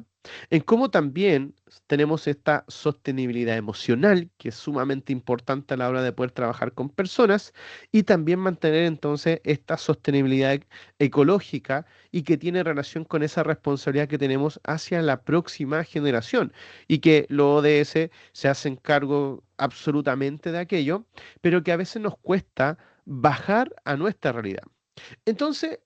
en cómo también tenemos esta sostenibilidad emocional, que es sumamente importante a la hora de poder trabajar con personas, y también mantener entonces esta sostenibilidad ecológica y que tiene relación con esa responsabilidad que tenemos hacia la próxima generación y que los ODS se hacen cargo absolutamente de aquello, pero que a veces nos cuesta bajar a nuestra realidad. Entonces,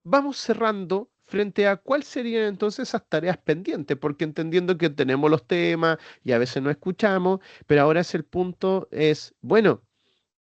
vamos cerrando frente a cuáles serían entonces esas tareas pendientes, porque entendiendo que tenemos los temas y a veces no escuchamos, pero ahora es el punto, es, bueno,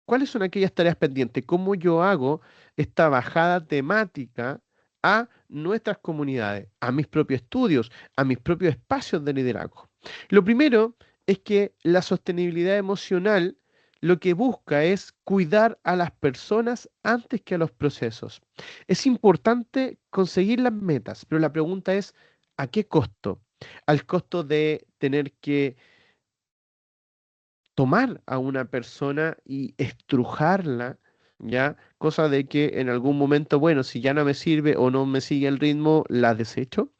¿cuáles son aquellas tareas pendientes? ¿Cómo yo hago esta bajada temática a nuestras comunidades, a mis propios estudios, a mis propios espacios de liderazgo? Lo primero es que la sostenibilidad emocional lo que busca es cuidar a las personas antes que a los procesos. Es importante conseguir las metas, pero la pregunta es, ¿a qué costo? Al costo de tener que tomar a una persona y estrujarla, ¿ya? Cosa de que en algún momento, bueno, si ya no me sirve o no me sigue el ritmo, la desecho.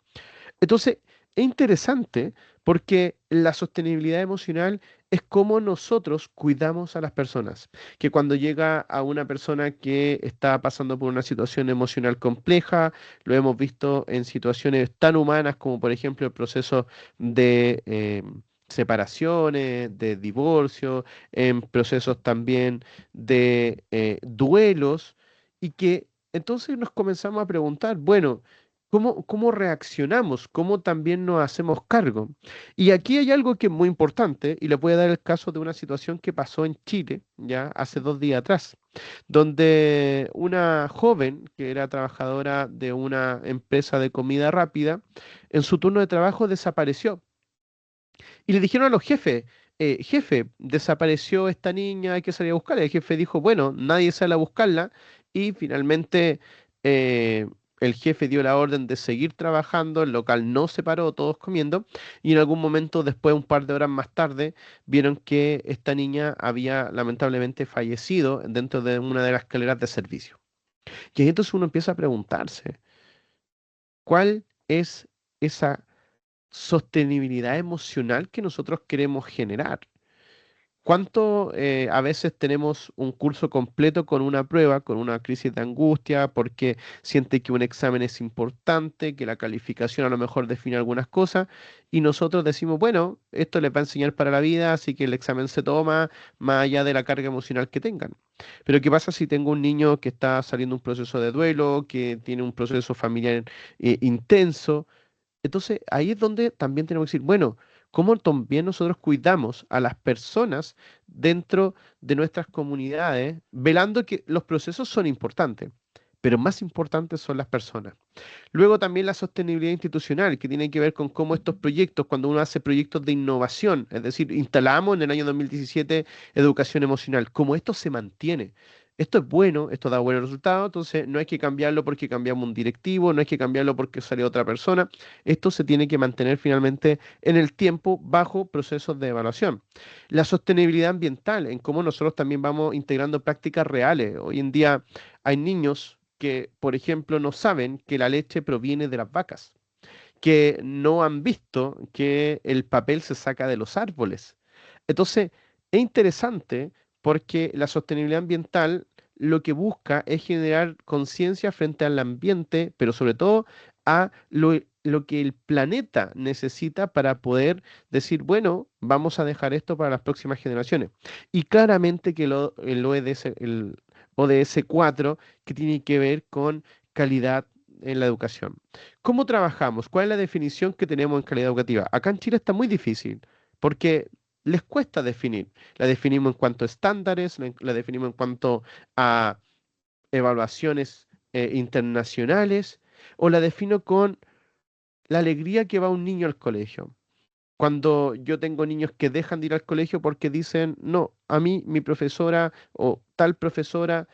Entonces, es interesante porque la sostenibilidad emocional es cómo nosotros cuidamos a las personas. Que cuando llega a una persona que está pasando por una situación emocional compleja, lo hemos visto en situaciones tan humanas como por ejemplo el proceso de separaciones, de divorcio, en procesos también de duelos, y que entonces nos comenzamos a preguntar, bueno, ¿cómo reaccionamos? ¿Cómo también nos hacemos cargo? Y aquí hay algo que es muy importante, y le voy a dar el caso de una situación que pasó en Chile, ya hace 2 días atrás, donde una joven que era trabajadora de una empresa de comida rápida, en su turno de trabajo desapareció. Y le dijeron a los jefes, jefe, desapareció esta niña, hay que salir a buscarla. El jefe dijo, bueno, nadie sale a buscarla. Y finalmente el jefe dio la orden de seguir trabajando, el local no se paró, todos comiendo. Y en algún momento, después, un par de horas más tarde, vieron que esta niña había lamentablemente fallecido dentro de una de las escaleras de servicio. Y ahí entonces uno empieza a preguntarse, ¿cuál es esa sostenibilidad emocional que nosotros queremos generar? ¿Cuánto a veces tenemos un curso completo con una prueba, con una crisis de angustia, porque siente que un examen es importante, que la calificación a lo mejor define algunas cosas, y nosotros decimos, bueno, esto les va a enseñar para la vida, así que el examen se toma más allá de la carga emocional que tengan? Pero ¿qué pasa si tengo un niño que está saliendo un proceso de duelo, que tiene un proceso familiar intenso? Entonces, ahí es donde también tenemos que decir, bueno, ¿cómo también nosotros cuidamos a las personas dentro de nuestras comunidades, velando que los procesos son importantes, pero más importantes son las personas? Luego también la sostenibilidad institucional, que tiene que ver con cómo estos proyectos, cuando uno hace proyectos de innovación, es decir, instalamos en el año 2017 educación emocional, cómo esto se mantiene. Esto es bueno, esto da buenos resultados, entonces no hay que cambiarlo porque cambiamos un directivo, no hay que cambiarlo porque salió otra persona. Esto se tiene que mantener finalmente en el tiempo bajo procesos de evaluación. La sostenibilidad ambiental, en cómo nosotros también vamos integrando prácticas reales. Hoy en día hay niños que, por ejemplo, no saben que la leche proviene de las vacas, que no han visto que el papel se saca de los árboles. Entonces, es interesante porque la sostenibilidad ambiental lo que busca es generar conciencia frente al ambiente, pero sobre todo a lo que el planeta necesita para poder decir, bueno, vamos a dejar esto para las próximas generaciones. Y claramente que el ODS 4, que tiene que ver con calidad en la educación. ¿Cómo trabajamos? ¿Cuál es la definición que tenemos en calidad educativa? Acá en Chile está muy difícil porque les cuesta definir. La definimos en cuanto a estándares, la definimos en cuanto a evaluaciones internacionales, o la defino con la alegría que va un niño al colegio. Cuando yo tengo niños que dejan de ir al colegio porque dicen, no, a mí mi profesora o tal profesora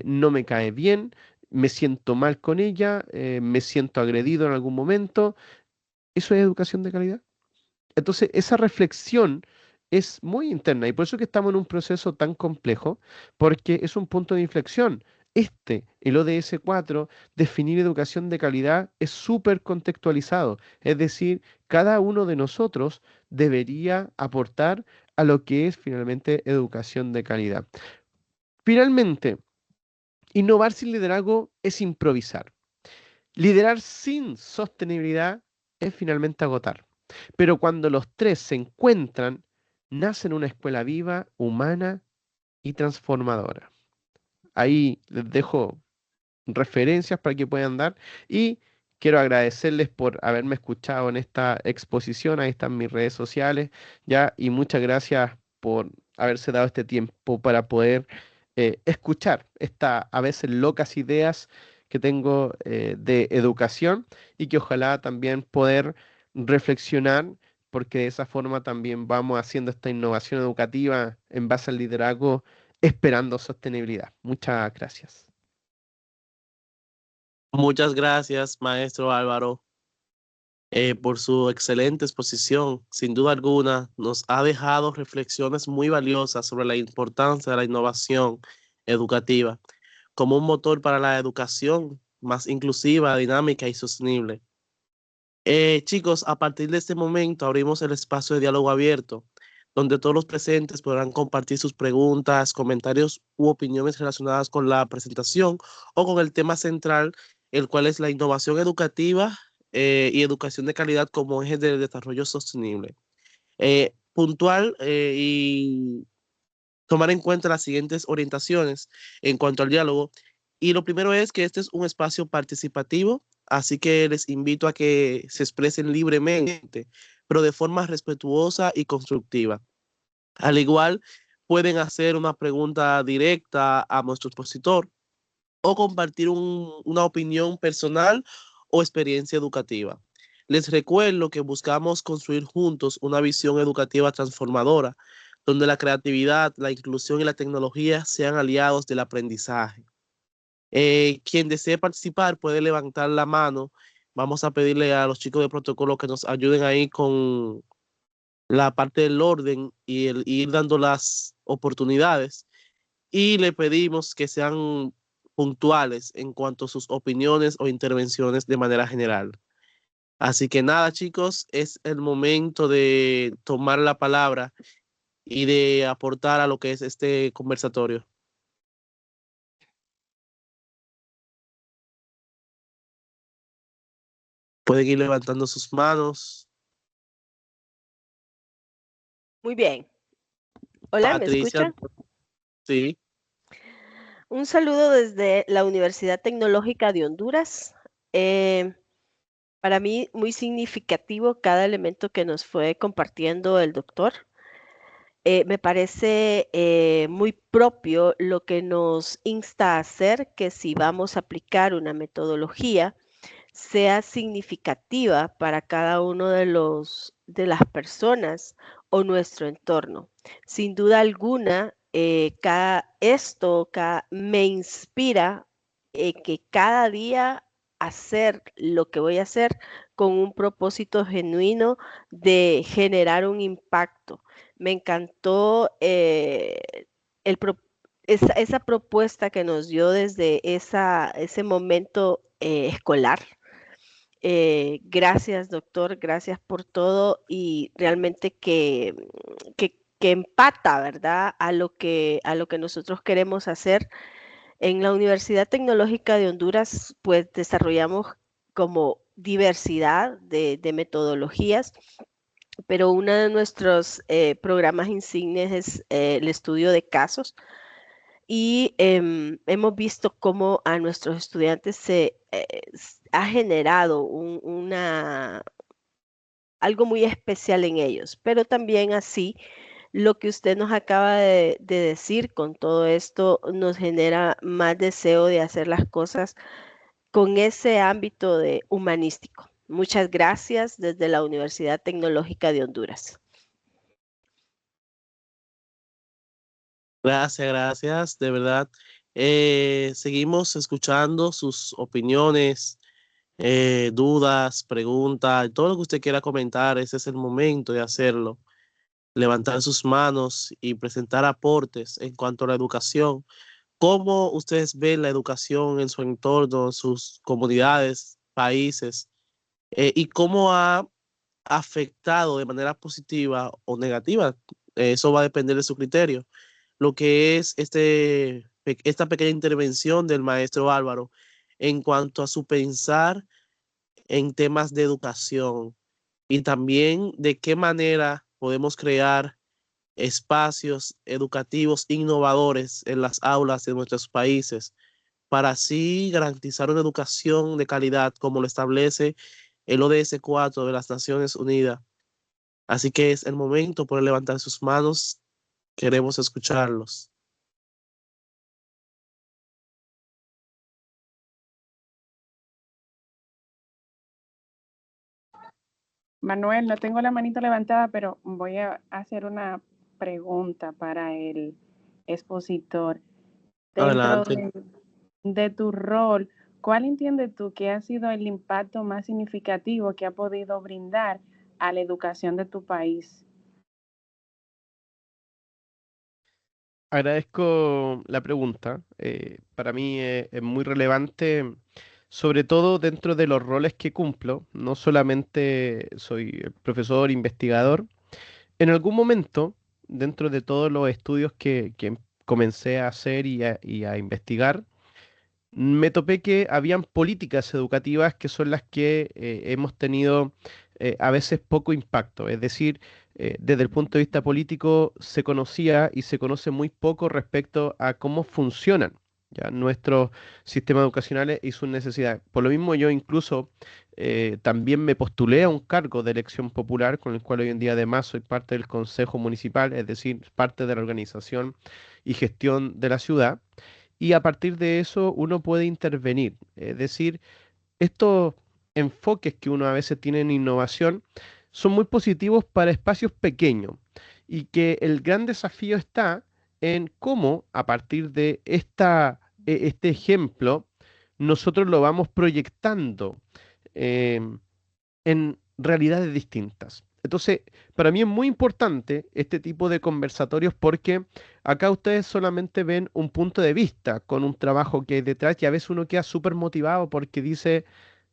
no me cae bien, me siento mal con ella, me siento agredido en algún momento. ¿Eso es educación de calidad? Entonces, esa reflexión es muy interna y por eso que estamos en un proceso tan complejo, porque es un punto de inflexión. El ODS 4, definir educación de calidad, es súper contextualizado. Es decir, cada uno de nosotros debería aportar a lo que es finalmente educación de calidad. Finalmente, innovar sin liderazgo es improvisar. Liderar sin sostenibilidad es finalmente agotar. Pero cuando los tres se encuentran, nacen una escuela viva, humana y transformadora. Ahí les dejo referencias para que puedan dar y quiero agradecerles por haberme escuchado en esta exposición. Ahí están mis redes sociales ya y muchas gracias por haberse dado este tiempo para poder escuchar estas a veces locas ideas que tengo de educación y que ojalá también poder reflexionar porque de esa forma también vamos haciendo esta innovación educativa en base al liderazgo esperando sostenibilidad. Muchas gracias. Muchas gracias, maestro Álvaro, por su excelente exposición. Sin duda alguna, nos ha dejado reflexiones muy valiosas sobre la importancia de la innovación educativa como un motor para la educación más inclusiva, dinámica y sostenible. Chicos, a partir de este momento abrimos el espacio de diálogo abierto, donde todos los presentes podrán compartir sus preguntas, comentarios u opiniones relacionadas con la presentación o con el tema central, el cual es la innovación educativa y educación de calidad como eje del desarrollo sostenible. Puntual y tomar en cuenta las siguientes orientaciones en cuanto al diálogo. Y lo primero es que este es un espacio participativo, así que les invito a que se expresen libremente, pero de forma respetuosa y constructiva. Al igual, pueden hacer una pregunta directa a nuestro expositor o compartir una opinión personal o experiencia educativa. Les recuerdo que buscamos construir juntos una visión educativa transformadora, donde la creatividad, la inclusión y la tecnología sean aliados del aprendizaje. Quien desee participar puede levantar la mano. Vamos a pedirle a los chicos de protocolo que nos ayuden ahí con la parte del orden y el ir dando las oportunidades. Y le pedimos que sean puntuales en cuanto a sus opiniones o intervenciones de manera general. Así que nada, chicos, es el momento de tomar la palabra y de aportar a lo que es este conversatorio. Pueden ir levantando sus manos. Muy bien. Hola, ¿me Patricia, escuchan? sí. Un saludo desde la Universidad Tecnológica de Honduras. Para mí, muy significativo cada elemento que nos fue compartiendo el doctor. Me parece muy propio lo que nos insta a hacer, que si vamos a aplicar una metodología, sea significativa para cada uno de las personas o nuestro entorno. Sin duda alguna, me inspira que cada día hacer lo que voy a hacer con un propósito genuino de generar un impacto. Me encantó esa propuesta que nos dio desde ese momento escolar. Gracias, doctor, gracias por todo y realmente que empata, ¿verdad? A lo que nosotros queremos hacer. En la Universidad Tecnológica de Honduras, pues desarrollamos como diversidad de metodologías, pero uno de nuestros programas insignes es el estudio de casos y hemos visto cómo a nuestros estudiantes se ha generado algo muy especial en ellos, pero también así lo que usted nos acaba de decir con todo esto nos genera más deseo de hacer las cosas con ese ámbito de humanístico. Muchas gracias desde la Universidad Tecnológica de Honduras. Gracias, gracias, de verdad. Seguimos escuchando sus opiniones, dudas, preguntas, todo lo que usted quiera comentar. Ese es el momento de hacerlo. Levantar sus manos y presentar aportes en cuanto a la educación. ¿Cómo ustedes ven la educación en su entorno, en sus comunidades, países? Y cómo ha afectado de manera positiva o negativa? Eso va a depender de su criterio. Lo que es esta pequeña intervención del maestro Álvaro en cuanto a su pensar en temas de educación y también de qué manera podemos crear espacios educativos innovadores en las aulas de nuestros países para así garantizar una educación de calidad como lo establece el ODS 4 de las Naciones Unidas. Así que es el momento por levantar sus manos. Queremos escucharlos. Manuel, no tengo la manito levantada, pero voy a hacer una pregunta para el expositor. Dentro Adelante. de tu rol, ¿cuál entiendes tú que ha sido el impacto más significativo que ha podido brindar a la educación de tu país? Agradezco la pregunta. Para mí es muy relevante, sobre todo dentro de los roles que cumplo. No solamente soy profesor, investigador. En algún momento, dentro de todos los estudios que comencé a hacer y a investigar, me topé que habían políticas educativas que son las que hemos tenido a veces poco impacto. Es decir, desde el punto de vista político se conocía y se conoce muy poco respecto a cómo funcionan ya nuestros sistemas educacionales y sus necesidades. Por lo mismo, yo incluso también me postulé a un cargo de elección popular, con el cual hoy en día además soy parte del Consejo Municipal, es decir, parte de la organización y gestión de la ciudad, y a partir de eso uno puede intervenir. Es decir, estos enfoques que uno a veces tiene en innovación son muy positivos para espacios pequeños y que el gran desafío está en cómo a partir de este ejemplo nosotros lo vamos proyectando em, en realidades distintas. Entonces, para mí es muy importante este tipo de conversatorios porque acá ustedes solamente ven un punto de vista con un trabajo que hay detrás y a veces uno queda súper motivado porque dice,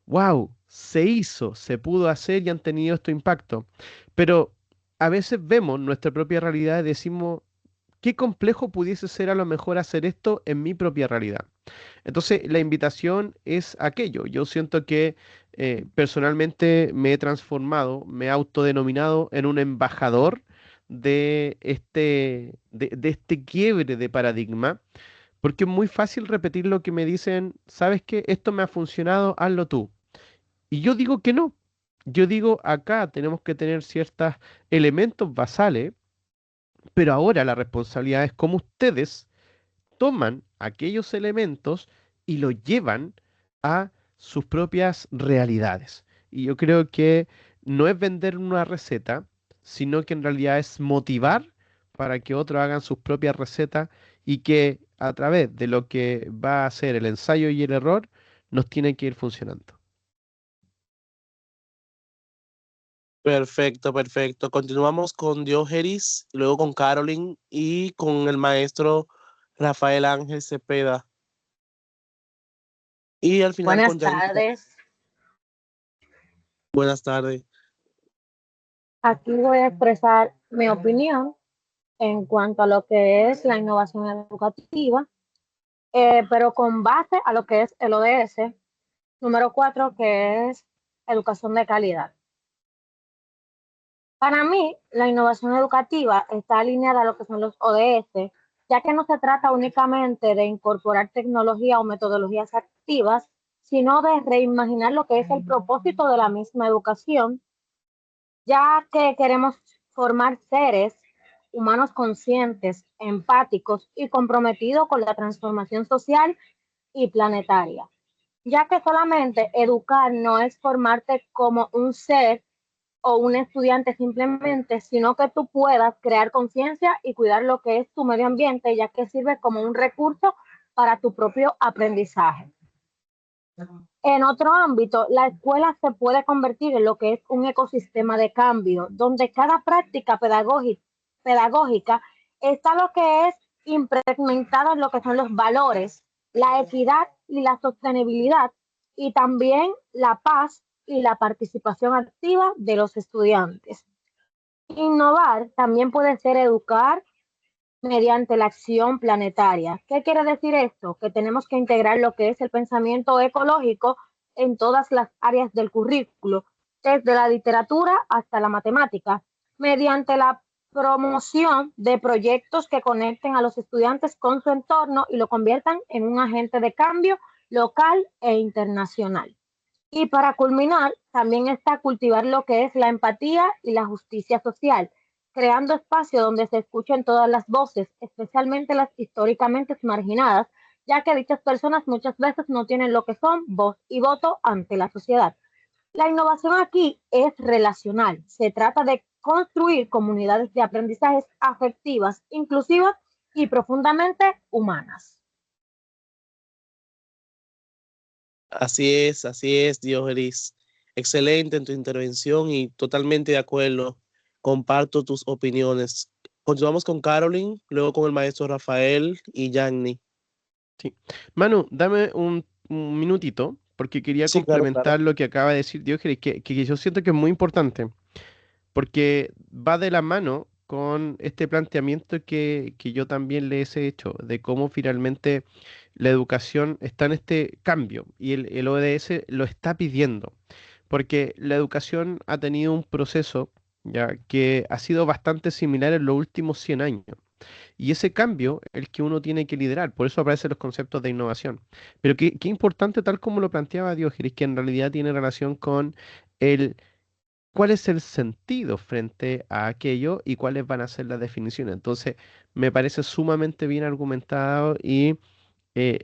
wow, se hizo, se pudo hacer y han tenido este impacto. Pero a veces vemos nuestra propia realidad y decimos, qué complejo pudiese ser a lo mejor hacer esto en mi propia realidad. Entonces, la invitación es aquello. Yo siento que personalmente me he transformado, me he autodenominado en un embajador de este quiebre de paradigma, porque es muy fácil repetir lo que me dicen, ¿sabes qué? Esto me ha funcionado, hazlo tú. Y yo digo que no. Yo digo, acá tenemos que tener ciertos elementos basales, pero ahora la responsabilidad es cómo ustedes toman aquellos elementos y los llevan a sus propias realidades. Y yo creo que no es vender una receta, sino que en realidad es motivar para que otros hagan sus propias recetas y que a través de lo que va a ser el ensayo y el error, nos tiene que ir funcionando. Perfecto, perfecto. Continuamos con Diogeris, luego con Caroline y con el maestro Rafael Ángel Cepeda. Y al final Buenas con Yaritza. tardes. Buenas tardes. Aquí voy a expresar mi opinión en cuanto a lo que es la innovación educativa, pero con base a lo que es el ODS número 4, que es educación de calidad. Para mí, la innovación educativa está alineada a lo que son los ODS, ya que no se trata únicamente de incorporar tecnología o metodologías activas, sino de reimaginar lo que es el propósito de la misma educación, ya que queremos formar seres humanos conscientes, empáticos y comprometidos con la transformación social y planetaria, ya que solamente educar no es formarte como un ser o un estudiante simplemente, sino que tú puedas crear conciencia y cuidar lo que es tu medio ambiente, ya que sirve como un recurso para tu propio aprendizaje. En otro ámbito, la escuela se puede convertir en lo que es un ecosistema de cambio, donde cada práctica pedagógica está lo que es implementada en lo que son los valores, la equidad y la sostenibilidad, y también la paz y la participación activa de los estudiantes. Innovar también puede ser educar mediante la acción planetaria. ¿Qué quiere decir esto? Que tenemos que integrar lo que es el pensamiento ecológico en todas las áreas del currículo, desde la literatura hasta la matemática, mediante la promoción de proyectos que conecten a los estudiantes con su entorno y lo conviertan en un agente de cambio local e internacional. Y para culminar, también está cultivar lo que es la empatía y la justicia social, creando espacios donde se escuchen todas las voces, especialmente las históricamente marginadas, ya que dichas personas muchas veces no tienen lo que son voz y voto ante la sociedad. La innovación aquí es relacional. Se trata de construir comunidades de aprendizajes afectivas, inclusivas y profundamente humanas. Así es, Diógenes. Excelente en tu intervención y totalmente de acuerdo. Comparto tus opiniones. Continuamos con Caroline, luego con el maestro Rafael y Yanni. Sí. Manu, dame un minutito, porque quería Sí, claro, complementar claro. lo que acaba de decir Diógenes, que yo siento que es muy importante, porque va de la mano con este planteamiento que yo también les he hecho, de cómo finalmente la educación está en este cambio y el ODS lo está pidiendo, porque la educación ha tenido un proceso ya que ha sido bastante similar en los últimos 100 años. Y ese cambio es el que uno tiene que liderar, por eso aparecen los conceptos de innovación. Pero qué importante, tal como lo planteaba Diógenes, que en realidad tiene relación con el cuál es el sentido frente a aquello y cuáles van a ser las definiciones. Entonces, me parece sumamente bien argumentado y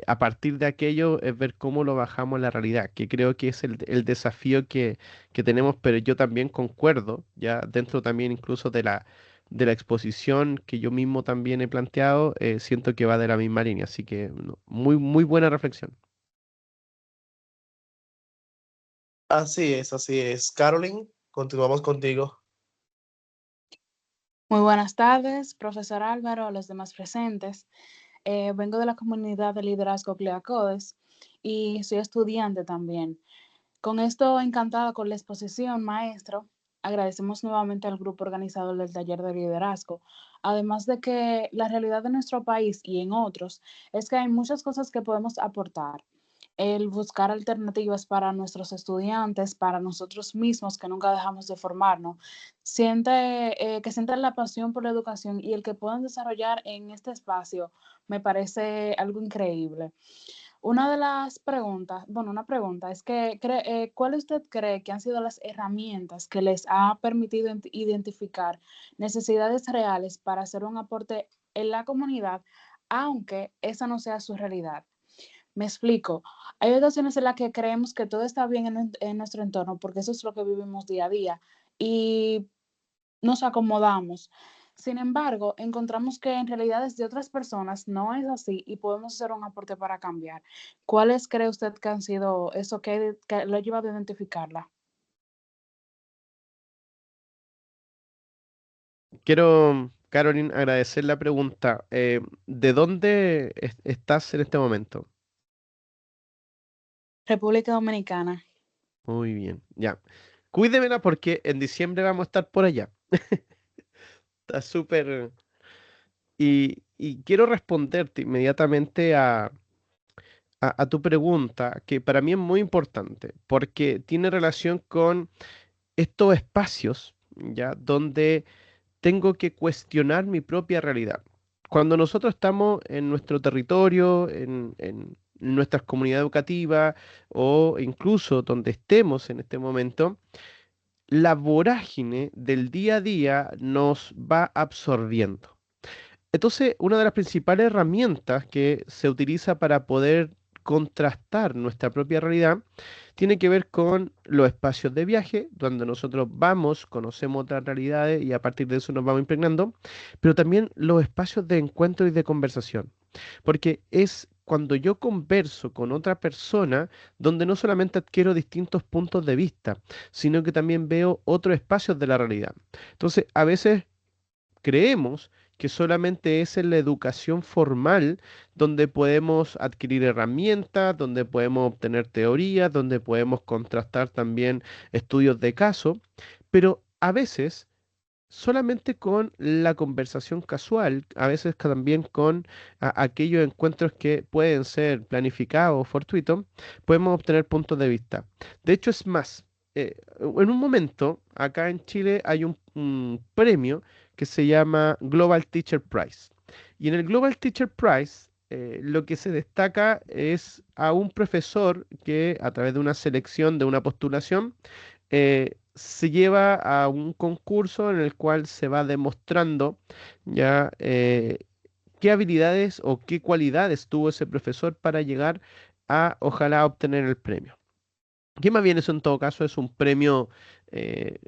a partir de aquello es ver cómo lo bajamos a la realidad, que creo que es el desafío que tenemos, pero yo también concuerdo, ya dentro también incluso de la exposición que yo mismo también he planteado, siento que va de la misma línea, así que no, muy, muy buena reflexión. Así es. Caroline, continuamos contigo. Muy buenas tardes, profesor Álvaro, a los demás presentes. Vengo de la comunidad de liderazgo CLEACODES y soy estudiante también. Con esto, encantada con la exposición, maestro. Agradecemos nuevamente al grupo organizador del taller de liderazgo. Además de que la realidad de nuestro país y en otros es que hay muchas cosas que podemos aportar. El buscar alternativas para nuestros estudiantes, para nosotros mismos que nunca dejamos de formarnos, que sientan la pasión por la educación y el que puedan desarrollar en este espacio me parece algo increíble. Una de las preguntas, bueno, una pregunta es que, ¿cuál usted cree que han sido las herramientas que les ha permitido identificar necesidades reales para hacer un aporte en la comunidad, aunque esa no sea su realidad? Me explico. Hay ocasiones en las que creemos que todo está bien en nuestro entorno porque eso es lo que vivimos día a día y nos acomodamos. Sin embargo, encontramos que en realidades de otras personas no es así y podemos hacer un aporte para cambiar. ¿Cuáles cree usted que han sido eso que lo ha llevado a identificarla? Quiero, Caroline, agradecer la pregunta. ¿De dónde estás en este momento? República Dominicana. Muy bien, ya. Cuídemela porque en diciembre vamos a estar por allá. Está súper. Y quiero responderte inmediatamente a tu pregunta, que para mí es muy importante, porque tiene relación con estos espacios, ¿ya? Donde tengo que cuestionar mi propia realidad. Cuando nosotros estamos en nuestro territorio, en nuestras comunidades educativas o incluso donde estemos en este momento, la vorágine del día a día nos va absorbiendo. Entonces, una de las principales herramientas que se utiliza para poder contrastar nuestra propia realidad tiene que ver con los espacios de viaje, donde nosotros vamos, conocemos otras realidades y a partir de eso nos vamos impregnando, pero también los espacios de encuentro y de conversación, porque es cuando yo converso con otra persona, donde no solamente adquiero distintos puntos de vista, sino que también veo otros espacios de la realidad. Entonces, a veces creemos que solamente es en la educación formal donde podemos adquirir herramientas, donde podemos obtener teorías, donde podemos contrastar también estudios de caso, pero a veces solamente con la conversación casual, a veces también con aquellos encuentros que pueden ser planificados o fortuitos, podemos obtener puntos de vista. De hecho, es más, en un momento, acá en Chile hay un premio que se llama Global Teacher Prize. Y en el Global Teacher Prize, lo que se destaca es a un profesor que a través de una selección, de una postulación, se lleva a un concurso en el cual se va demostrando ya qué habilidades o qué cualidades tuvo ese profesor para llegar a, ojalá, obtener el premio. Que más bien eso en todo caso es un premio eh,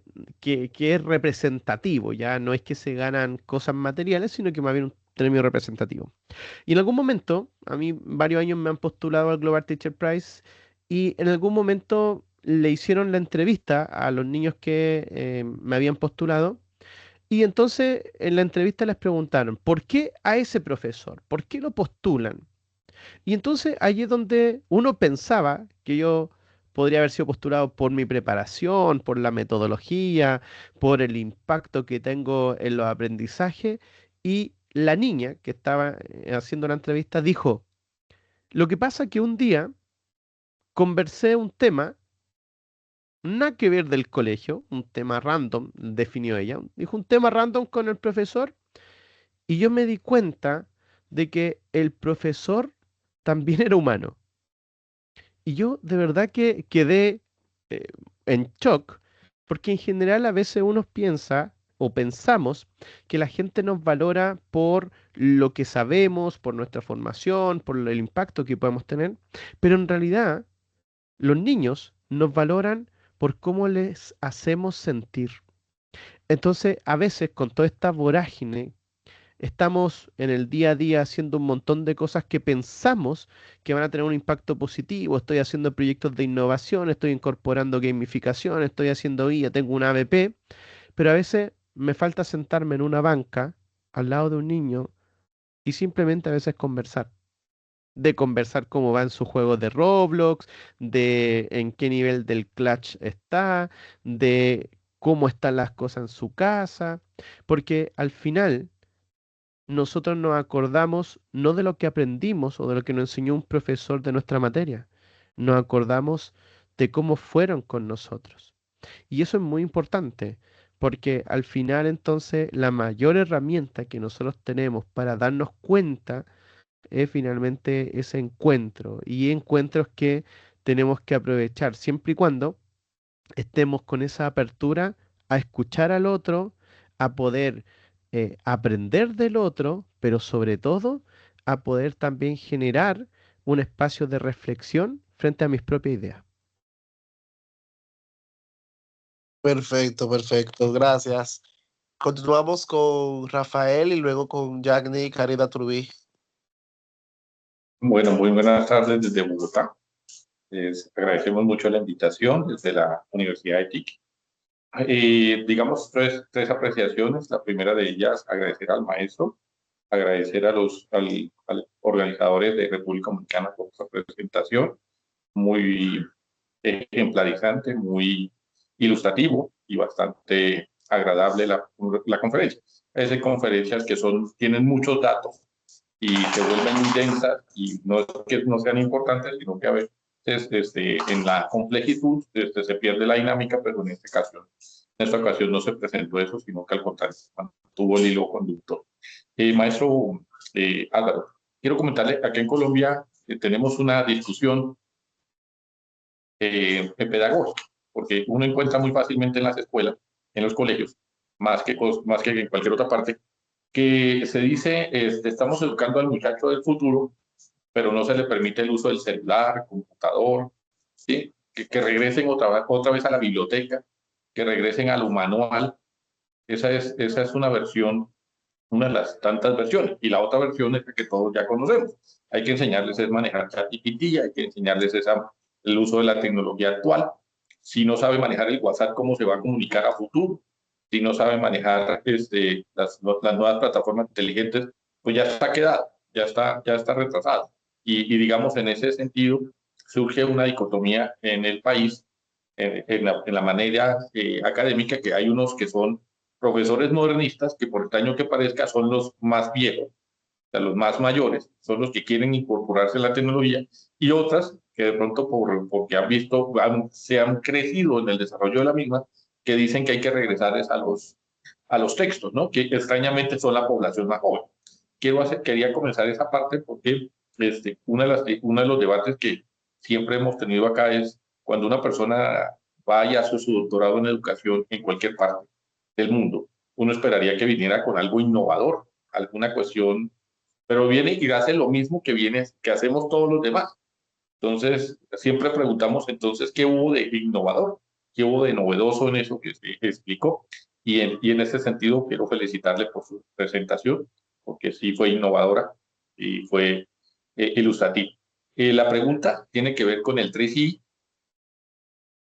que es representativo, ya no es que se ganan cosas materiales, sino que más bien un premio representativo. Y en algún momento, a mí varios años me han postulado al Global Teacher Prize y en algún momento le hicieron la entrevista a los niños que me habían postulado y entonces en la entrevista les preguntaron, ¿por qué a ese profesor? ¿Por qué lo postulan? Y entonces allí es donde uno pensaba que yo podría haber sido postulado por mi preparación, por la metodología, por el impacto que tengo en los aprendizajes. Y la niña que estaba haciendo la entrevista dijo, lo que pasa que un día conversé un tema, nada que ver del colegio, un tema random, definió ella, dijo un tema random con el profesor y yo me di cuenta de que el profesor también era humano. Y yo de verdad que quedé eh, en shock, porque en general a veces uno piensa o pensamos que la gente nos valora por lo que sabemos, por nuestra formación, por el impacto que podemos tener, pero en realidad los niños nos valoran por cómo les hacemos sentir. Entonces, a veces con toda esta vorágine estamos en el día a día haciendo un montón de cosas que pensamos que van a tener un impacto positivo. Estoy haciendo proyectos de innovación, estoy incorporando gamificación, estoy haciendo guía, tengo una ABP, pero a veces me falta sentarme en una banca al lado de un niño y simplemente a veces conversar. De conversar cómo va en su juego de Roblox, de en qué nivel del Clash está, de cómo están las cosas en su casa, porque al final nosotros nos acordamos no de lo que aprendimos o de lo que nos enseñó un profesor de nuestra materia, nos acordamos de cómo fueron con nosotros. Y eso es muy importante, porque al final entonces la mayor herramienta que nosotros tenemos para darnos cuenta es finalmente ese encuentro y encuentros que tenemos que aprovechar siempre y cuando estemos con esa apertura a escuchar al otro, a poder aprender del otro, pero sobre todo a poder también generar un espacio de reflexión frente a mis propias ideas. Perfecto, perfecto, gracias. Continuamos con Rafael y luego con Jagni y Karina Trubí. Bueno, muy buenas tardes desde Bogotá. Agradecemos mucho la invitación desde la Universidad de TIC. Digamos tres apreciaciones. La primera de ellas, agradecer al maestro, agradecer a los organizadores de República Dominicana por esta presentación, muy ejemplarizante, muy ilustrativo y bastante agradable la conferencia. Hay conferencias que tienen muchos datos y se vuelven muy densas y no es que no sean importantes, sino que a veces en la complejitud se pierde la dinámica, pero en esta ocasión no se presentó eso, sino que al contrario, tuvo el hilo conductor. Maestro Álvaro, quiero comentarle, aquí en Colombia tenemos una discusión pedagógica, porque uno encuentra muy fácilmente en las escuelas, en los colegios, más que en cualquier otra parte, que se dice, estamos educando al muchacho del futuro, pero no se le permite el uso del celular, computador, ¿sí? Que regresen otra vez a la biblioteca, que regresen a lo manual. Esa es una versión, una de las tantas versiones. Y la otra versión es la que todos ya conocemos. Hay que enseñarles a manejar ChatGPT, hay que enseñarles el uso de la tecnología actual. Si no sabe manejar el WhatsApp, ¿cómo se va a comunicar a futuro? Si no sabe manejar las nuevas plataformas inteligentes, pues ya está quedado, ya está retrasado. Y digamos, en ese sentido, surge una dicotomía en el país, en la manera académica, que hay unos que son profesores modernistas, que por extraño que parezca son los más viejos, o sea, los más mayores, son los que quieren incorporarse a la tecnología, y otras que de pronto porque han visto, se han crecido en el desarrollo de la misma, que dicen que hay que regresar a los textos, ¿no? Que extrañamente son la población más joven. Quería comenzar esa parte porque uno de los debates que siempre hemos tenido acá es cuando una persona vaya a hacer su doctorado en educación en cualquier parte del mundo, uno esperaría que viniera con algo innovador, alguna cuestión, pero viene y hace lo mismo que hacemos todos los demás. Entonces, siempre preguntamos entonces, ¿qué hubo de innovador? ¿Qué hubo de novedoso en eso que se explicó? Y en ese sentido, quiero felicitarle por su presentación, porque sí fue innovadora y fue ilustrativa. La pregunta tiene que ver con el 3I.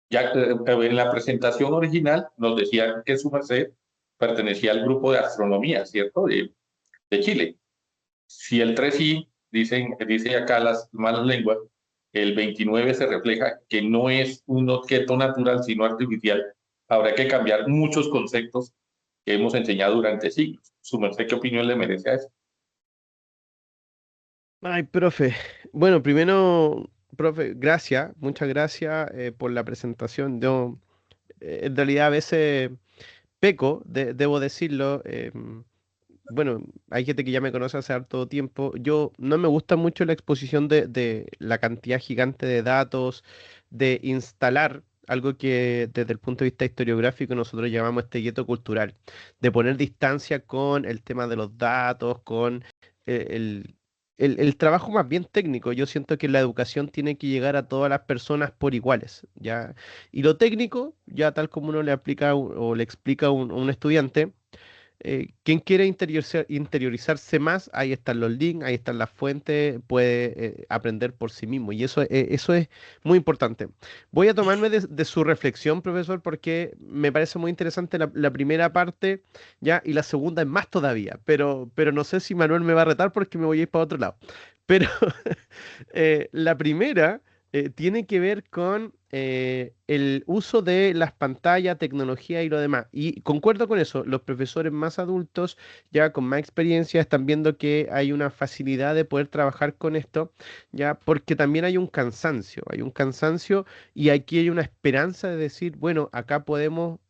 Ya en la presentación original nos decía que su merced pertenecía al grupo de astronomía, ¿cierto? De Chile. Si el 3I, dice acá las malas lenguas, el 29 se refleja que no es un objeto natural, sino artificial, habrá que cambiar muchos conceptos que hemos enseñado durante siglos. ¿Su merced qué opinión le merece a eso? Ay, profe. Bueno, primero, profe, gracias, muchas gracias por la presentación. Yo, en realidad, a veces peco, debo decirlo. Bueno, hay gente que ya me conoce hace harto tiempo. Yo no me gusta mucho la exposición de la cantidad gigante de datos, de instalar algo que desde el punto de vista historiográfico nosotros llamamos este gueto cultural, de poner distancia con el tema de los datos, con el, el trabajo más bien técnico. Yo siento que la educación tiene que llegar a todas las personas por iguales, ¿ya? Y lo técnico, ya tal como uno le aplica o le explica a un estudiante. Quien quiere interiorizarse más, ahí están los links, ahí están las fuentes, puede aprender por sí mismo. Y eso es muy importante. Voy a tomarme de su reflexión, profesor, porque me parece muy interesante la primera parte, ya, y la segunda es más todavía. Pero no sé si Manuel me va a retar porque me voy a ir para otro lado. Pero la primera tiene que ver con el uso de las pantallas, tecnología y lo demás. Y concuerdo con eso, los profesores más adultos, ya con más experiencia, están viendo que hay una facilidad de poder trabajar con esto, ya porque también hay un cansancio y aquí hay una esperanza de decir, bueno, acá podemos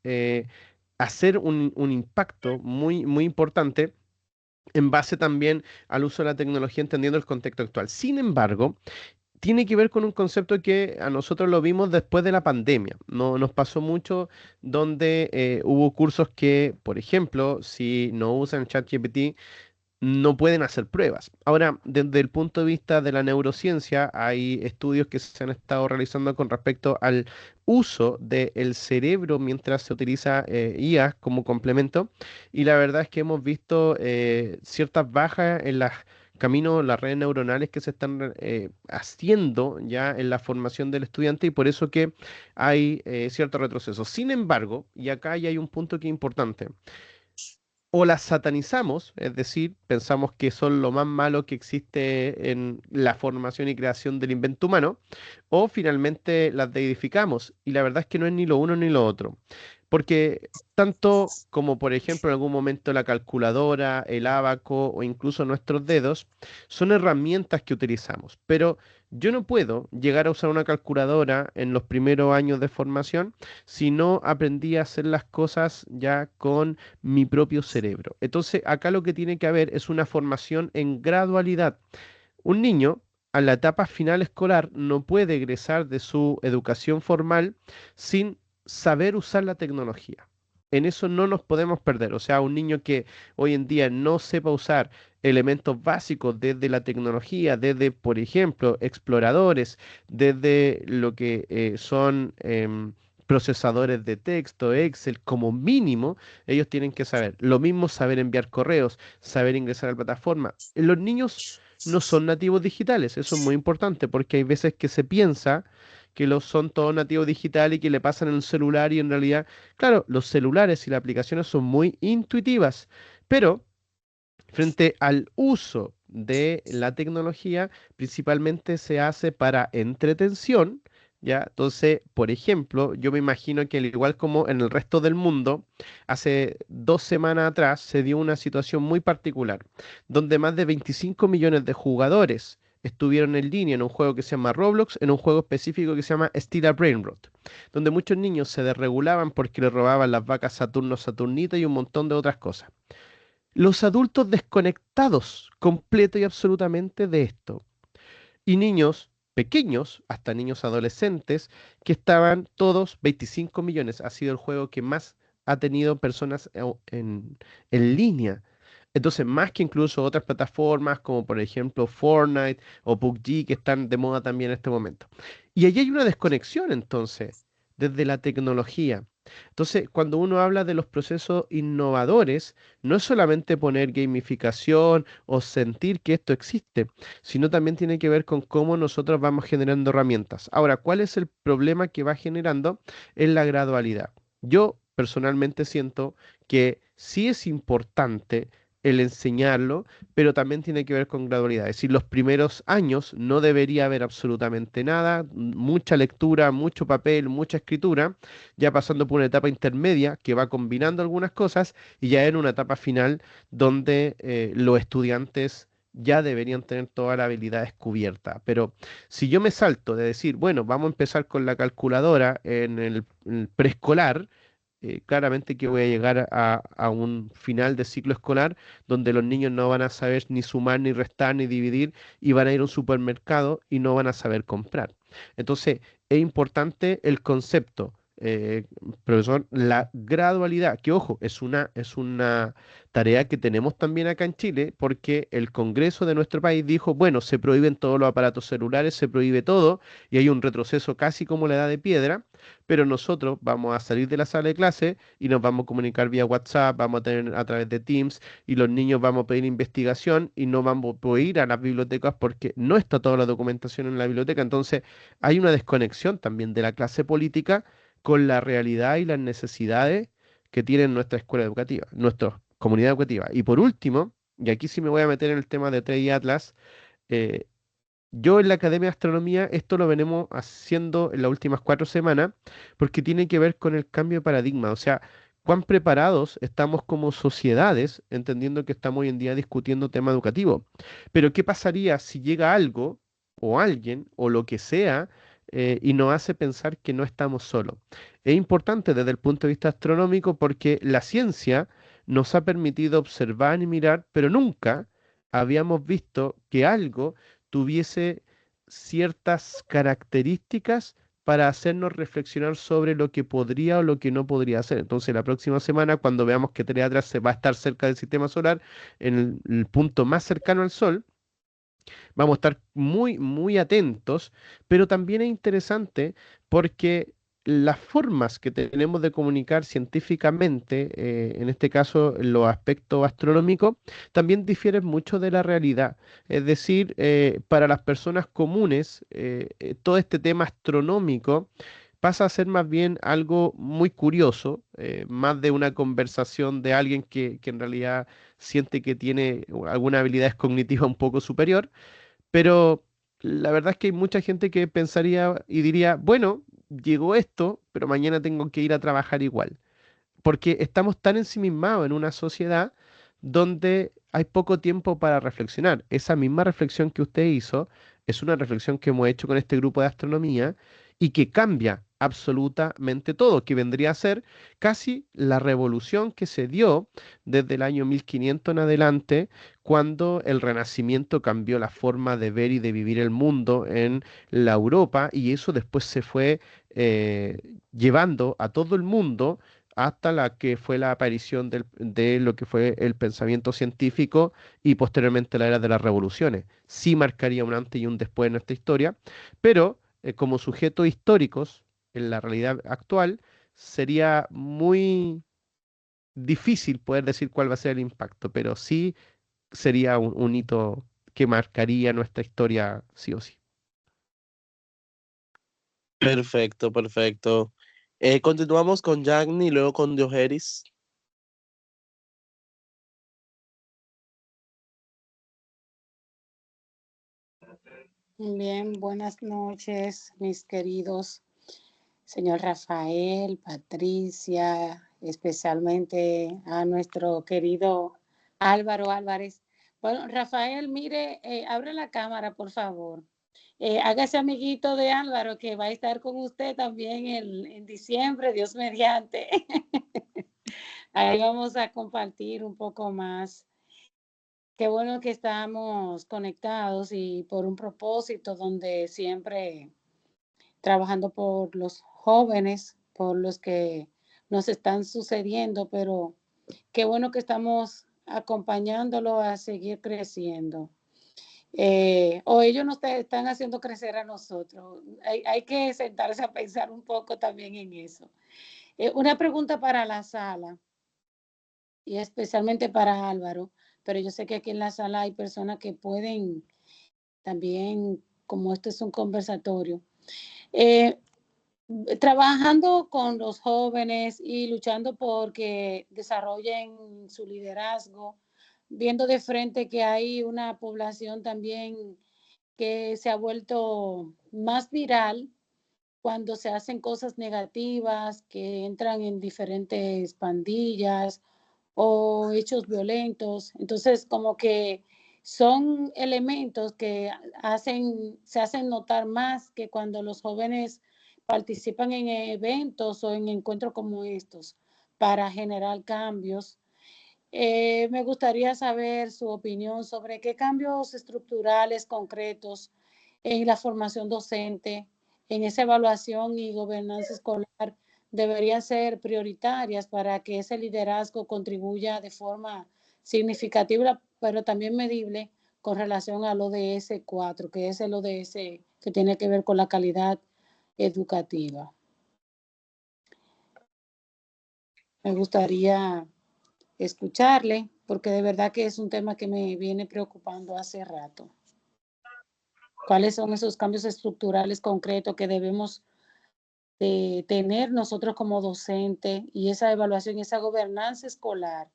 hacer un impacto muy, muy importante en base también al uso de la tecnología, entendiendo el contexto actual. Sin embargo, tiene que ver con un concepto que a nosotros lo vimos después de la pandemia. No, nos pasó mucho donde hubo cursos que, por ejemplo, si no usan ChatGPT, no pueden hacer pruebas. Ahora, desde el punto de vista de la neurociencia, hay estudios que se han estado realizando con respecto al uso del cerebro mientras se utiliza IA como complemento. Y la verdad es que hemos visto ciertas bajas en las caminos, las redes neuronales que se están haciendo ya en la formación del estudiante y por eso que hay cierto retroceso. Sin embargo, y acá ya hay un punto que es importante, o las satanizamos, es decir, pensamos que son lo más malo que existe en la formación y creación del invento humano, o finalmente las deidificamos. Y la verdad es que no es ni lo uno ni lo otro. Porque tanto como, por ejemplo, en algún momento la calculadora, el ábaco o incluso nuestros dedos, son herramientas que utilizamos. Pero yo no puedo llegar a usar una calculadora en los primeros años de formación si no aprendí a hacer las cosas ya con mi propio cerebro. Entonces, acá lo que tiene que haber es una formación en gradualidad. Un niño a la etapa final escolar no puede egresar de su educación formal sin saber usar la tecnología. En eso no nos podemos perder. O sea, un niño que hoy en día no sepa usar elementos básicos desde la tecnología, desde, por ejemplo, exploradores, desde lo que son procesadores de texto, Excel, como mínimo, ellos tienen que saber. Lo mismo saber enviar correos, saber ingresar a la plataforma. Los niños no son nativos digitales, eso es muy importante, porque hay veces que se piensa que los son todos nativos digitales y que le pasan en el celular y en realidad, claro, los celulares y las aplicaciones son muy intuitivas, pero frente al uso de la tecnología, principalmente se hace para entretención, ¿ya? Entonces, por ejemplo, yo me imagino que al igual como en el resto del mundo, hace 2 semanas atrás se dio una situación muy particular, donde más de 25 millones de jugadores estuvieron en línea en un juego que se llama Roblox, en un juego específico que se llama Steal a Brainrot, donde muchos niños se desregulaban porque le robaban las vacas Saturno, Saturnita y un montón de otras cosas. Los adultos desconectados completo y absolutamente de esto. Y niños pequeños, hasta niños adolescentes, que estaban todos, 25 millones, ha sido el juego que más ha tenido personas en línea. Entonces, más que incluso otras plataformas como por ejemplo Fortnite o PUBG que están de moda también en este momento. Y allí hay una desconexión entonces desde la tecnología. Entonces, cuando uno habla de los procesos innovadores, no es solamente poner gamificación o sentir que esto existe, sino también tiene que ver con cómo nosotros vamos generando herramientas. Ahora, ¿cuál es el problema que va generando? Es la gradualidad. Yo personalmente siento que sí es importante el enseñarlo, pero también tiene que ver con gradualidad. Es decir, los primeros años no debería haber absolutamente nada, mucha lectura, mucho papel, mucha escritura, ya pasando por una etapa intermedia que va combinando algunas cosas y ya en una etapa final donde los estudiantes ya deberían tener todas las habilidades cubiertas. Pero si yo me salto de decir, bueno, vamos a empezar con la calculadora en el preescolar, claramente que voy a llegar a un final de ciclo escolar donde los niños no van a saber ni sumar, ni restar, ni dividir y van a ir a un supermercado y no van a saber comprar. Entonces, es importante el concepto, profesor, la gradualidad, que ojo, es una tarea que tenemos también acá en Chile, porque el Congreso de nuestro país dijo, bueno, se prohíben todos los aparatos celulares, se prohíbe todo, y hay un retroceso casi como la edad de piedra, pero nosotros vamos a salir de la sala de clase y nos vamos a comunicar vía WhatsApp, vamos a tener a través de Teams, y los niños vamos a pedir investigación y no vamos a poder ir a las bibliotecas porque no está toda la documentación en la biblioteca. Entonces, hay una desconexión también de la clase política con la realidad y las necesidades que tiene nuestra escuela educativa, nuestra comunidad educativa. Y por último, y aquí sí me voy a meter en el tema de TI Atlas, eh, yo en la Academia de Astronomía esto lo venimos haciendo en las últimas 4 semanas porque tiene que ver con el cambio de paradigma, o sea, cuán preparados estamos como sociedades, entendiendo que estamos hoy en día discutiendo tema educativo. Pero ¿qué pasaría si llega algo o alguien o lo que sea y nos hace pensar que no estamos solos? Es importante desde el punto de vista astronómico porque la ciencia nos ha permitido observar y mirar, pero nunca habíamos visto que algo tuviese ciertas características para hacernos reflexionar sobre lo que podría o lo que no podría hacer. Entonces, la próxima semana, cuando veamos que Teleatlas se va a estar cerca del sistema solar, en el punto más cercano al Sol, vamos a estar muy, muy atentos, pero también es interesante porque las formas que tenemos de comunicar científicamente, en este caso en los aspectos astronómicos, también difieren mucho de la realidad. Es decir, para las personas comunes, todo este tema astronómico pasa a ser más bien algo muy curioso, más de una conversación de alguien que en realidad siente que tiene alguna habilidad cognitiva un poco superior, pero la verdad es que hay mucha gente que pensaría y diría, bueno, llegó esto, pero mañana tengo que ir a trabajar igual. Porque estamos tan ensimismados en una sociedad donde hay poco tiempo para reflexionar. Esa misma reflexión que usted hizo es una reflexión que hemos hecho con este grupo de astronomía y que cambia absolutamente todo, que vendría a ser casi la revolución que se dio desde el año 1500 en adelante, cuando el Renacimiento cambió la forma de ver y de vivir el mundo en la Europa, y eso después se fue llevando a todo el mundo hasta la que fue la aparición de lo que fue el pensamiento científico y posteriormente la era de las revoluciones. Sí marcaría un antes y un después en nuestra historia, pero como sujetos históricos en la realidad actual, sería muy difícil poder decir cuál va a ser el impacto, pero sí sería un hito que marcaría nuestra historia sí o sí. Perfecto, perfecto. Continuamos con Jagni y luego con Diogeris. Bien, buenas noches, mis queridos señor Rafael, Patricia, especialmente a nuestro querido Álvaro Álvarez. Bueno, Rafael, mire, abre la cámara, por favor. Hágase amiguito de Álvaro, que va a estar con usted también en diciembre, Dios mediante. Ahí vamos a compartir un poco más. Qué bueno que estamos conectados y por un propósito donde siempre trabajando por los jóvenes, por los que nos están sucediendo, pero qué bueno que estamos acompañándolo a seguir creciendo. O ellos nos están haciendo crecer a nosotros. Hay que sentarse a pensar un poco también en eso. Una pregunta para la sala y especialmente para Álvaro, pero yo sé que aquí en la sala hay personas que pueden también, como este es un conversatorio, eh, trabajando con los jóvenes y luchando por que desarrollen su liderazgo, viendo de frente que hay una población también que se ha vuelto más viral cuando se hacen cosas negativas, que entran en diferentes pandillas o hechos violentos. Entonces, como que son elementos que se hacen notar más que cuando los jóvenes participan en eventos o en encuentros como estos para generar cambios. Me gustaría saber su opinión sobre qué cambios estructurales concretos en la formación docente, en esa evaluación y gobernanza escolar deberían ser prioritarias para que ese liderazgo contribuya de forma significativa, pero también medible con relación al ODS 4, que es el ODS que tiene que ver con la calidad educativa. Me gustaría escucharle, porque de verdad que es un tema que me viene preocupando hace rato. ¿Cuáles son esos cambios estructurales concretos que debemos de tener nosotros como docentes y esa evaluación, esa gobernanza escolar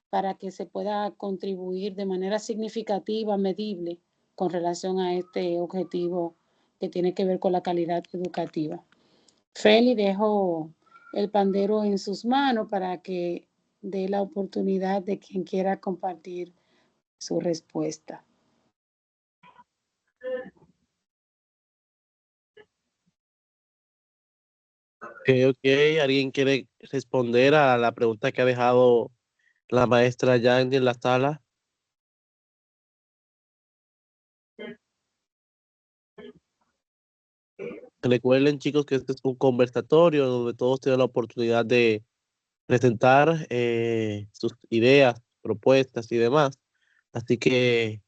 para que se pueda contribuir de manera significativa, medible, con relación a este objetivo que tiene que ver con la calidad educativa? Feli, dejo el pandero en sus manos para que dé la oportunidad de quien quiera compartir su respuesta. Ok, ¿alguien quiere responder a la pregunta que ha dejado la maestra Jagni en la sala? Recuerden, chicos, que este es un conversatorio donde todos tienen la oportunidad de presentar sus ideas, propuestas y demás. Así que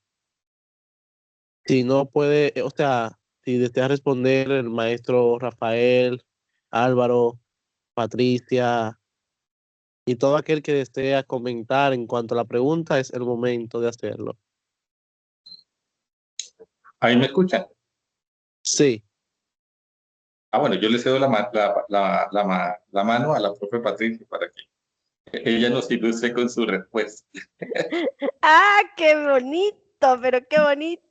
si no puede, o sea, si desea responder el maestro Rafael, Álvaro, Patricia y todo aquel que desea comentar en cuanto a la pregunta, es el momento de hacerlo. ¿Ahí me escuchan? Sí. Bueno, yo le cedo la mano a la profe Patricia para que ella nos ilustre con su respuesta. ¡Ah, qué bonito! Pero qué bonito.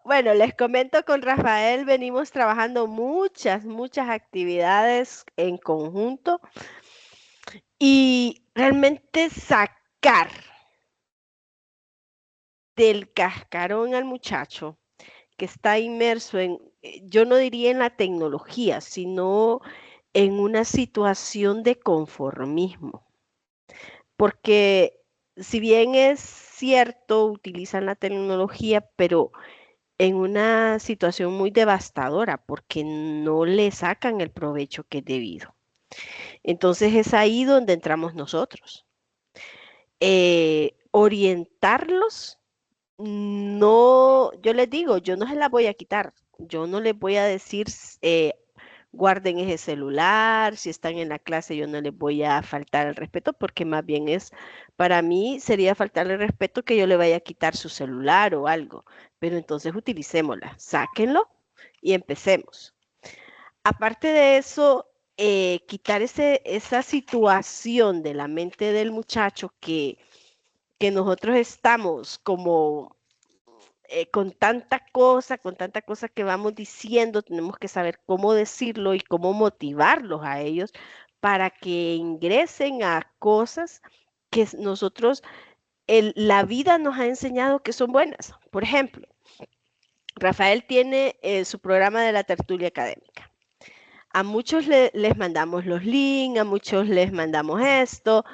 Bueno, les comento, con Rafael venimos trabajando muchas actividades en conjunto y realmente sacar del cascarón al muchacho que está inmerso en, yo no diría en la tecnología, sino en una situación de conformismo. Porque si bien es cierto, utilizan la tecnología, pero en una situación muy devastadora, porque no le sacan el provecho que es debido. Entonces es ahí donde entramos nosotros. Orientarlos, no, yo les digo, yo no se las voy a quitar, yo no les voy a decir guarden ese celular, si están en la clase yo no les voy a faltar el respeto, porque más bien para mí sería faltarle el respeto que yo le vaya a quitar su celular o algo, pero entonces utilicémosla, sáquenlo y empecemos. Aparte de eso, quitar esa situación de la mente del muchacho que nosotros estamos como con tanta cosa que vamos diciendo, tenemos que saber cómo decirlo y cómo motivarlos a ellos para que ingresen a cosas que nosotros, la vida nos ha enseñado que son buenas. Por ejemplo, Rafael tiene su programa de la tertulia académica. A muchos les mandamos los links, a muchos les mandamos esto.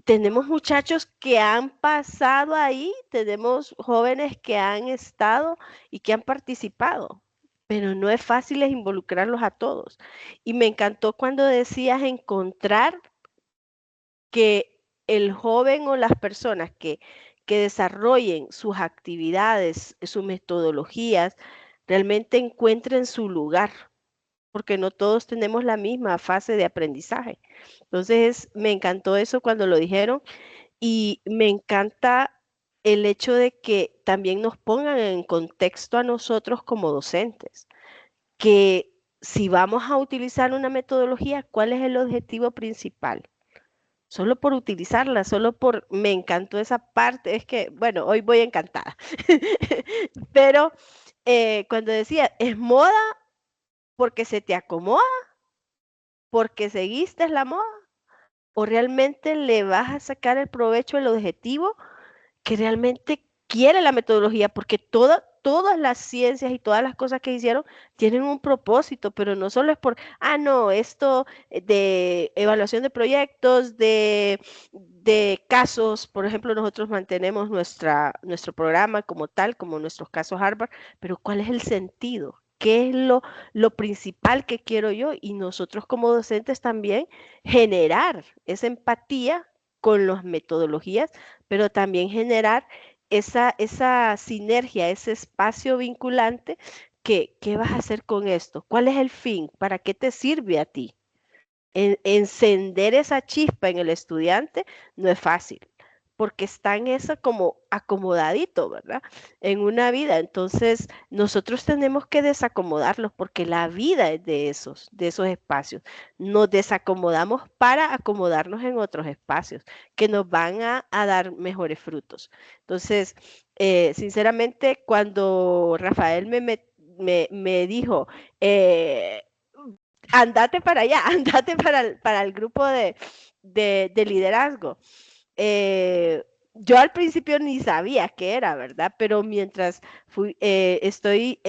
Tenemos muchachos que han pasado ahí, tenemos jóvenes que han estado y que han participado, pero no es fácil involucrarlos a todos. Y me encantó cuando decías encontrar que el joven o las personas que desarrollen sus actividades, sus metodologías, realmente encuentren su lugar, porque no todos tenemos la misma fase de aprendizaje. Entonces, me encantó eso cuando lo dijeron y me encanta el hecho de que también nos pongan en contexto a nosotros como docentes, que si vamos a utilizar una metodología, ¿cuál es el objetivo principal? Solo por utilizarla, me encantó esa parte, es que, bueno, hoy voy encantada, pero cuando decía, es moda porque se te acomoda, porque seguiste la moda, o realmente le vas a sacar el provecho, el objetivo que realmente quiere la metodología, porque todas las ciencias y todas las cosas que hicieron tienen un propósito, pero no solo es por, no, esto de evaluación de proyectos, de casos, por ejemplo, nosotros mantenemos nuestro programa como tal, como nuestros casos Harvard, pero ¿cuál es el sentido? ¿Qué es lo principal que quiero yo? Y nosotros como docentes también generar esa empatía con las metodologías, pero también generar esa sinergia, ese espacio vinculante. ¿Qué vas a hacer con esto? ¿Cuál es el fin? ¿Para qué te sirve a ti? Encender esa chispa en el estudiante no es fácil, porque está en eso como acomodadito, ¿verdad? En una vida. Entonces, nosotros tenemos que desacomodarlos porque la vida es de esos espacios. Nos desacomodamos para acomodarnos en otros espacios que nos van a dar mejores frutos. Entonces, sinceramente, cuando Rafael me dijo, andate para allá, andate para el grupo de liderazgo. Yo al principio ni sabía qué era, ¿verdad? Pero mientras estoy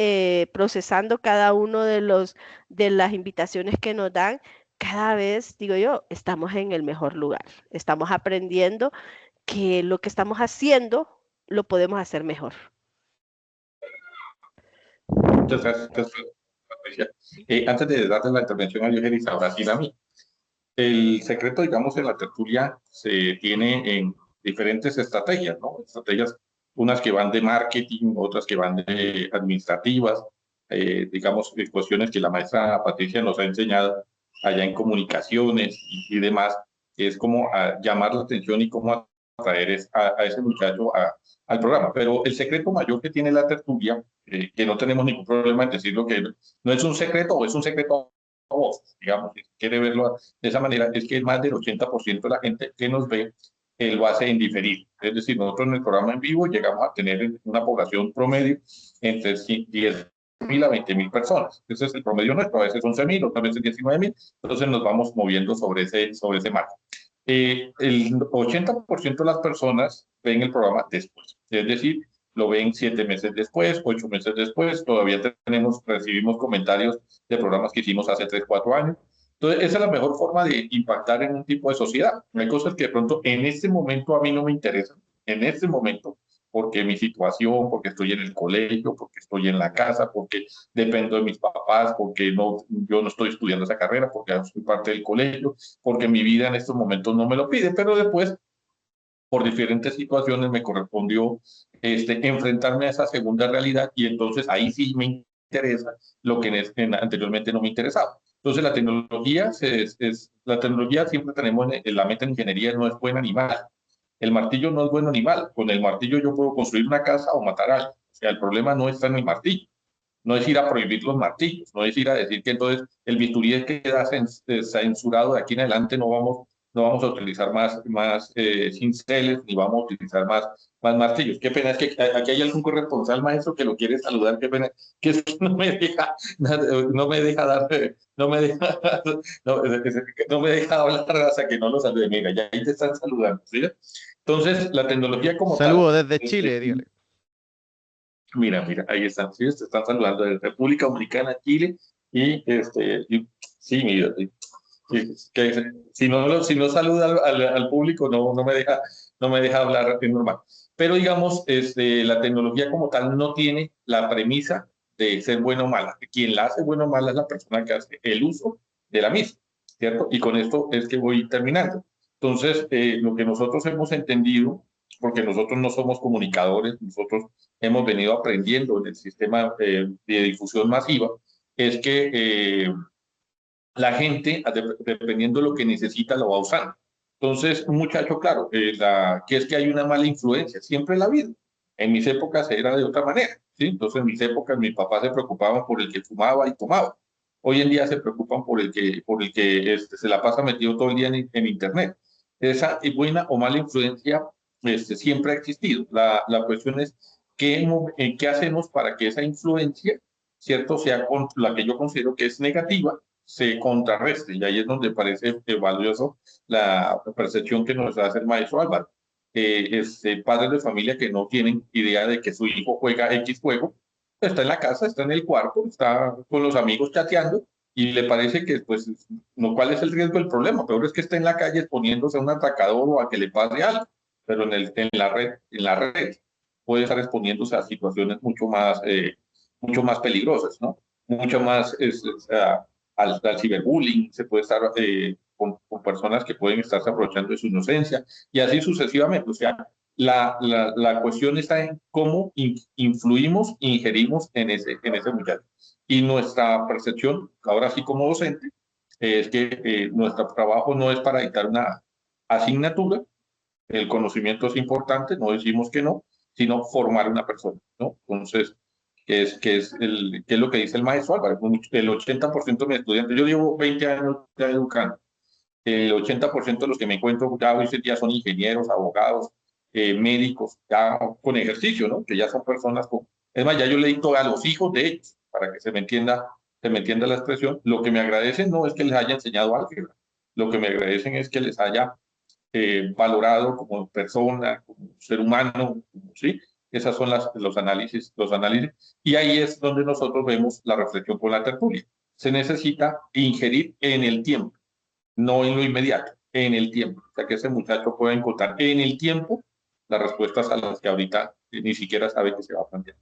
procesando cada uno de las invitaciones que nos dan, cada vez, digo yo, estamos en el mejor lugar. Estamos aprendiendo que lo que estamos haciendo lo podemos hacer mejor. Muchas gracias, Patricia. Antes de darle la intervención a Yogeris, ahora sí a mí. El secreto, digamos, en la tertulia se tiene en diferentes estrategias, ¿no? Estrategias, unas que van de marketing, otras que van de administrativas, digamos, cuestiones que la maestra Patricia nos ha enseñado allá en comunicaciones y demás, es como llamar la atención y cómo atraer a ese muchacho al programa. Pero el secreto mayor que tiene la tertulia, que no tenemos ningún problema en decirlo, que no es un secreto o es un secreto digamos, si quiere verlo de esa manera, es que más del 80% de la gente que nos ve lo hace en diferido. Es decir, nosotros en el programa en vivo llegamos a tener una población promedio entre 10.000 a 20.000 personas. Ese es el promedio nuestro, a veces 11.000, otras veces 19.000. Entonces nos vamos moviendo sobre ese marco. El 80% de las personas ven el programa después. Es decir, lo ven 7 meses después, 8 meses después, todavía recibimos comentarios de programas que hicimos hace 3, 4 años. Entonces, esa es la mejor forma de impactar en un tipo de sociedad. Hay cosas que de pronto en este momento a mí no me interesan, en este momento, porque mi situación, porque estoy en el colegio, porque estoy en la casa, porque dependo de mis papás, porque yo no estoy estudiando esa carrera, porque soy parte del colegio, porque mi vida en estos momentos no me lo pide, pero después por diferentes situaciones me correspondió enfrentarme a esa segunda realidad y entonces ahí sí me interesa lo que anteriormente no me interesaba. Entonces la tecnología, la tecnología siempre tenemos en la mente en ingeniería, no es buena ni mala. El martillo no es bueno ni mal. Con el martillo yo puedo construir una casa o matar a alguien. O sea, el problema no está en el martillo. No es ir a prohibir los martillos, no es ir a decir que entonces el bisturí queda censurado de aquí en adelante, no vamos a utilizar más cinceles, ni vamos a utilizar más martillos. Qué pena, es que aquí hay algún corresponsal maestro que lo quiere saludar, qué pena, que es que no me deja, no me deja dar, no me deja, no me deja hablar hasta que no lo salude. Mira, ya ahí te están saludando, ¿sí? Entonces, la tecnología como Saludos tal, desde Chile, dígale. Mira, ahí están, sí, te están saludando de República Dominicana, Chile, sí, mira, que si no saluda al público, no me deja hablar normal. Pero digamos, la tecnología como tal no tiene la premisa de ser buena o mala. Quien la hace buena o mala es la persona que hace el uso de la misma, ¿cierto? Y con esto es que voy terminando. Entonces, lo que nosotros hemos entendido, porque nosotros no somos comunicadores, nosotros hemos venido aprendiendo en el sistema de difusión masiva, es que la gente, dependiendo de lo que necesita, lo va usando. Entonces, un muchacho, claro, que es que hay una mala influencia, siempre en la vida. En mis épocas era de otra manera, ¿sí? Entonces, en mis épocas, mis papás se preocupaban por el que fumaba y tomaba. Hoy en día se preocupan por el que se la pasa metido todo el día en Internet. Esa buena o mala influencia siempre ha existido. La cuestión es qué hacemos para que esa influencia, ¿cierto?, sea con la que yo considero que es negativa, se contrarreste. Y ahí es donde parece valioso la percepción que nos hace el maestro Álvaro. Padres de familia que no tienen idea de que su hijo juega X juego, está en la casa, está en el cuarto, está con los amigos chateando y le parece que, pues, no, ¿cuál es el riesgo del problema? Peor es que esté en la calle exponiéndose a un atracador o a que le pase algo, pero en la red puede estar exponiéndose a situaciones mucho más peligrosas, ¿no? Mucho más al ciberbullying, se puede estar con personas que pueden estarse aprovechando de su inocencia y así sucesivamente. O sea, la cuestión está en cómo influimos, ingerimos en ese muchacho. Y nuestra percepción, ahora sí como docente, es que nuestro trabajo no es para dictar una asignatura, el conocimiento es importante, no decimos que no, sino formar una persona, ¿no? Entonces, ¿qué es lo que dice el maestro Álvaro? El 80% de mis estudiantes, yo llevo 20 años ya educando, el 80% de los que me encuentro ya hoy en día son ingenieros, abogados, médicos, ya con ejercicio, ¿no? Que ya son personas con... Es más, ya yo le dicto a los hijos de ellos, para que se me entienda la expresión, lo que me agradecen no es que les haya enseñado álgebra, lo que me agradecen es que les haya valorado como persona, como ser humano, ¿sí? Esas son los análisis, y ahí es donde nosotros vemos la reflexión con la tertulia. Se necesita ingerir en el tiempo, no en lo inmediato, en el tiempo. O sea, que ese muchacho pueda encontrar en el tiempo las respuestas a las que ahorita ni siquiera sabe que se va a plantear.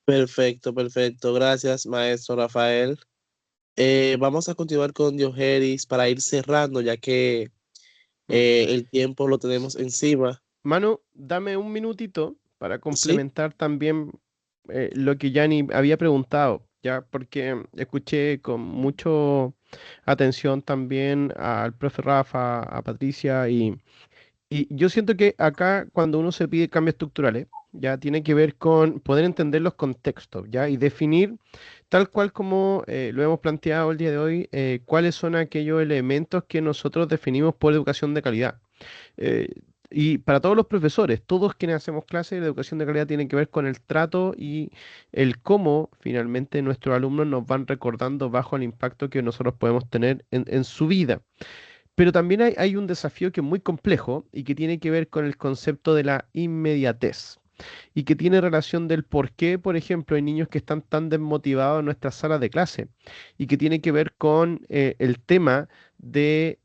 Perfecto, perfecto. Gracias, maestro Rafael. Vamos a continuar con Diogeris para ir cerrando, ya que el tiempo lo tenemos encima. Manu, dame un minutito para complementar también lo que Yanni había preguntado, ya, porque escuché con mucha atención también al profe Rafa, a Patricia, y yo siento que acá cuando uno se pide cambios estructurales, ya tiene que ver con poder entender los contextos, ya, y definir tal cual como lo hemos planteado el día de hoy, cuáles son aquellos elementos que nosotros definimos por educación de calidad. Eh, y para todos los profesores, todos quienes hacemos clases, la educación de calidad tiene que ver con el trato y el cómo finalmente nuestros alumnos nos van recordando bajo el impacto que nosotros podemos tener en su vida. Pero también hay un desafío que es muy complejo y que tiene que ver con el concepto de la inmediatez y que tiene relación del por qué, por ejemplo, hay niños que están tan desmotivados en nuestras salas de clase y que tiene que ver con el tema de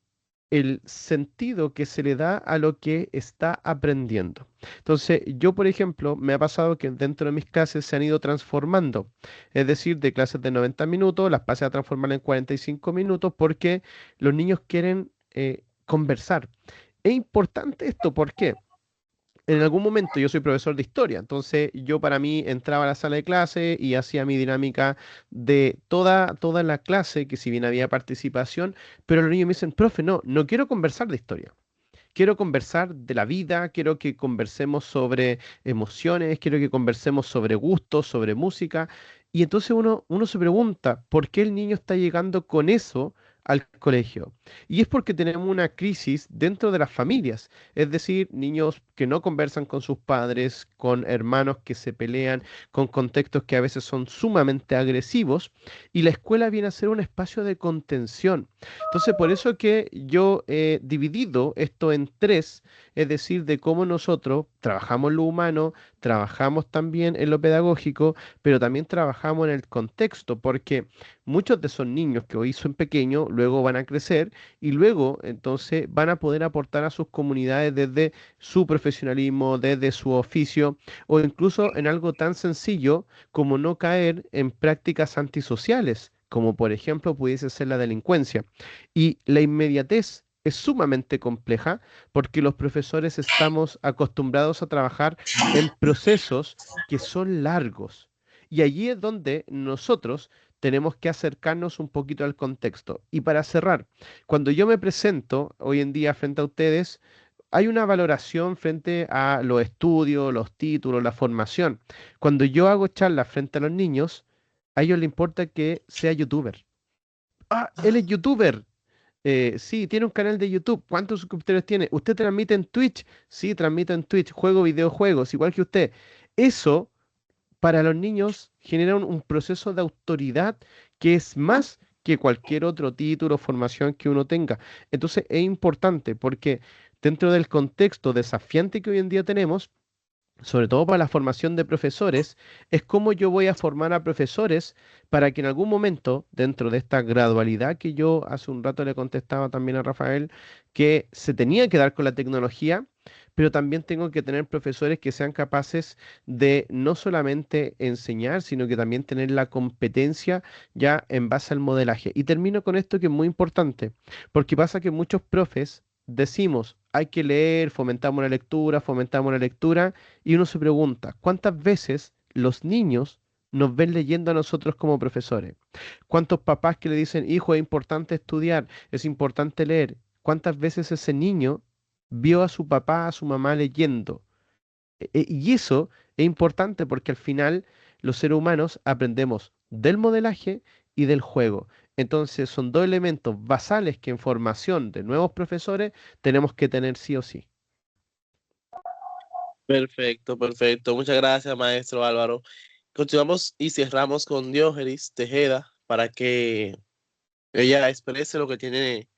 el sentido que se le da a lo que está aprendiendo. Entonces, yo, por ejemplo, me ha pasado que dentro de mis clases se han ido transformando, es decir, de clases de 90 minutos, las pasé a transformar en 45 minutos porque los niños quieren conversar. Es importante esto, ¿por qué? en algún momento yo soy profesor de historia, entonces yo para mí entraba a la sala de clase y hacía mi dinámica de toda la clase, que si bien había participación, pero los niños me dicen, profe, no quiero conversar de historia. Quiero conversar de la vida, quiero que conversemos sobre emociones, quiero que conversemos sobre gustos, sobre música. Y entonces uno se pregunta, ¿por qué el niño está llegando con eso al colegio? Y es porque tenemos una crisis dentro de las familias, es decir, niños que no conversan con sus padres, con hermanos que se pelean, con contextos que a veces son sumamente agresivos, y la escuela viene a ser un espacio de contención. Entonces, por eso que yo he dividido esto en tres, es decir, de cómo nosotros trabajamos en lo humano, trabajamos también en lo pedagógico, pero también trabajamos en el contexto, porque muchos de esos niños que hoy son pequeños, luego van a crecer y luego entonces van a poder aportar a sus comunidades desde su profesionalismo, desde su oficio, o incluso en algo tan sencillo como no caer en prácticas antisociales, como por ejemplo pudiese ser la delincuencia. Y la inmediatez es sumamente compleja porque los profesores estamos acostumbrados a trabajar en procesos que son largos. Y allí es donde nosotros tenemos que acercarnos un poquito al contexto. Y para cerrar, cuando yo me presento hoy en día frente a ustedes, hay una valoración frente a los estudios, los títulos, la formación. Cuando yo hago charlas frente a los niños, a ellos les importa que sea youtuber. Ah, él es youtuber. Sí, tiene un canal de YouTube. ¿Cuántos suscriptores tiene? ¿Usted transmite en Twitch? Sí, transmito en Twitch. Juego videojuegos, igual que usted. Eso, para los niños, genera un proceso de autoridad que es más que cualquier otro título o formación que uno tenga. Entonces, es importante porque dentro del contexto desafiante que hoy en día tenemos, sobre todo para la formación de profesores, es cómo yo voy a formar a profesores para que en algún momento, dentro de esta gradualidad que yo hace un rato le contestaba también a Rafael, que se tenía que dar con la tecnología, pero también tengo que tener profesores que sean capaces de no solamente enseñar, sino que también tener la competencia ya en base al modelaje. Y termino con esto que es muy importante, porque pasa que muchos profes decimos, hay que leer, fomentamos la lectura, y uno se pregunta, ¿cuántas veces los niños nos ven leyendo a nosotros como profesores? ¿Cuántos papás que le dicen, hijo, es importante estudiar, es importante leer? ¿Cuántas veces ese niño vio a su papá, a su mamá leyendo? Y eso es importante porque al final los seres humanos aprendemos del modelaje y del juego. Entonces son dos elementos basales que en formación de nuevos profesores tenemos que tener sí o sí. Perfecto, perfecto. Muchas gracias, maestro Álvaro. Continuamos y cerramos con Diógenes Tejeda para que ella exprese lo que tiene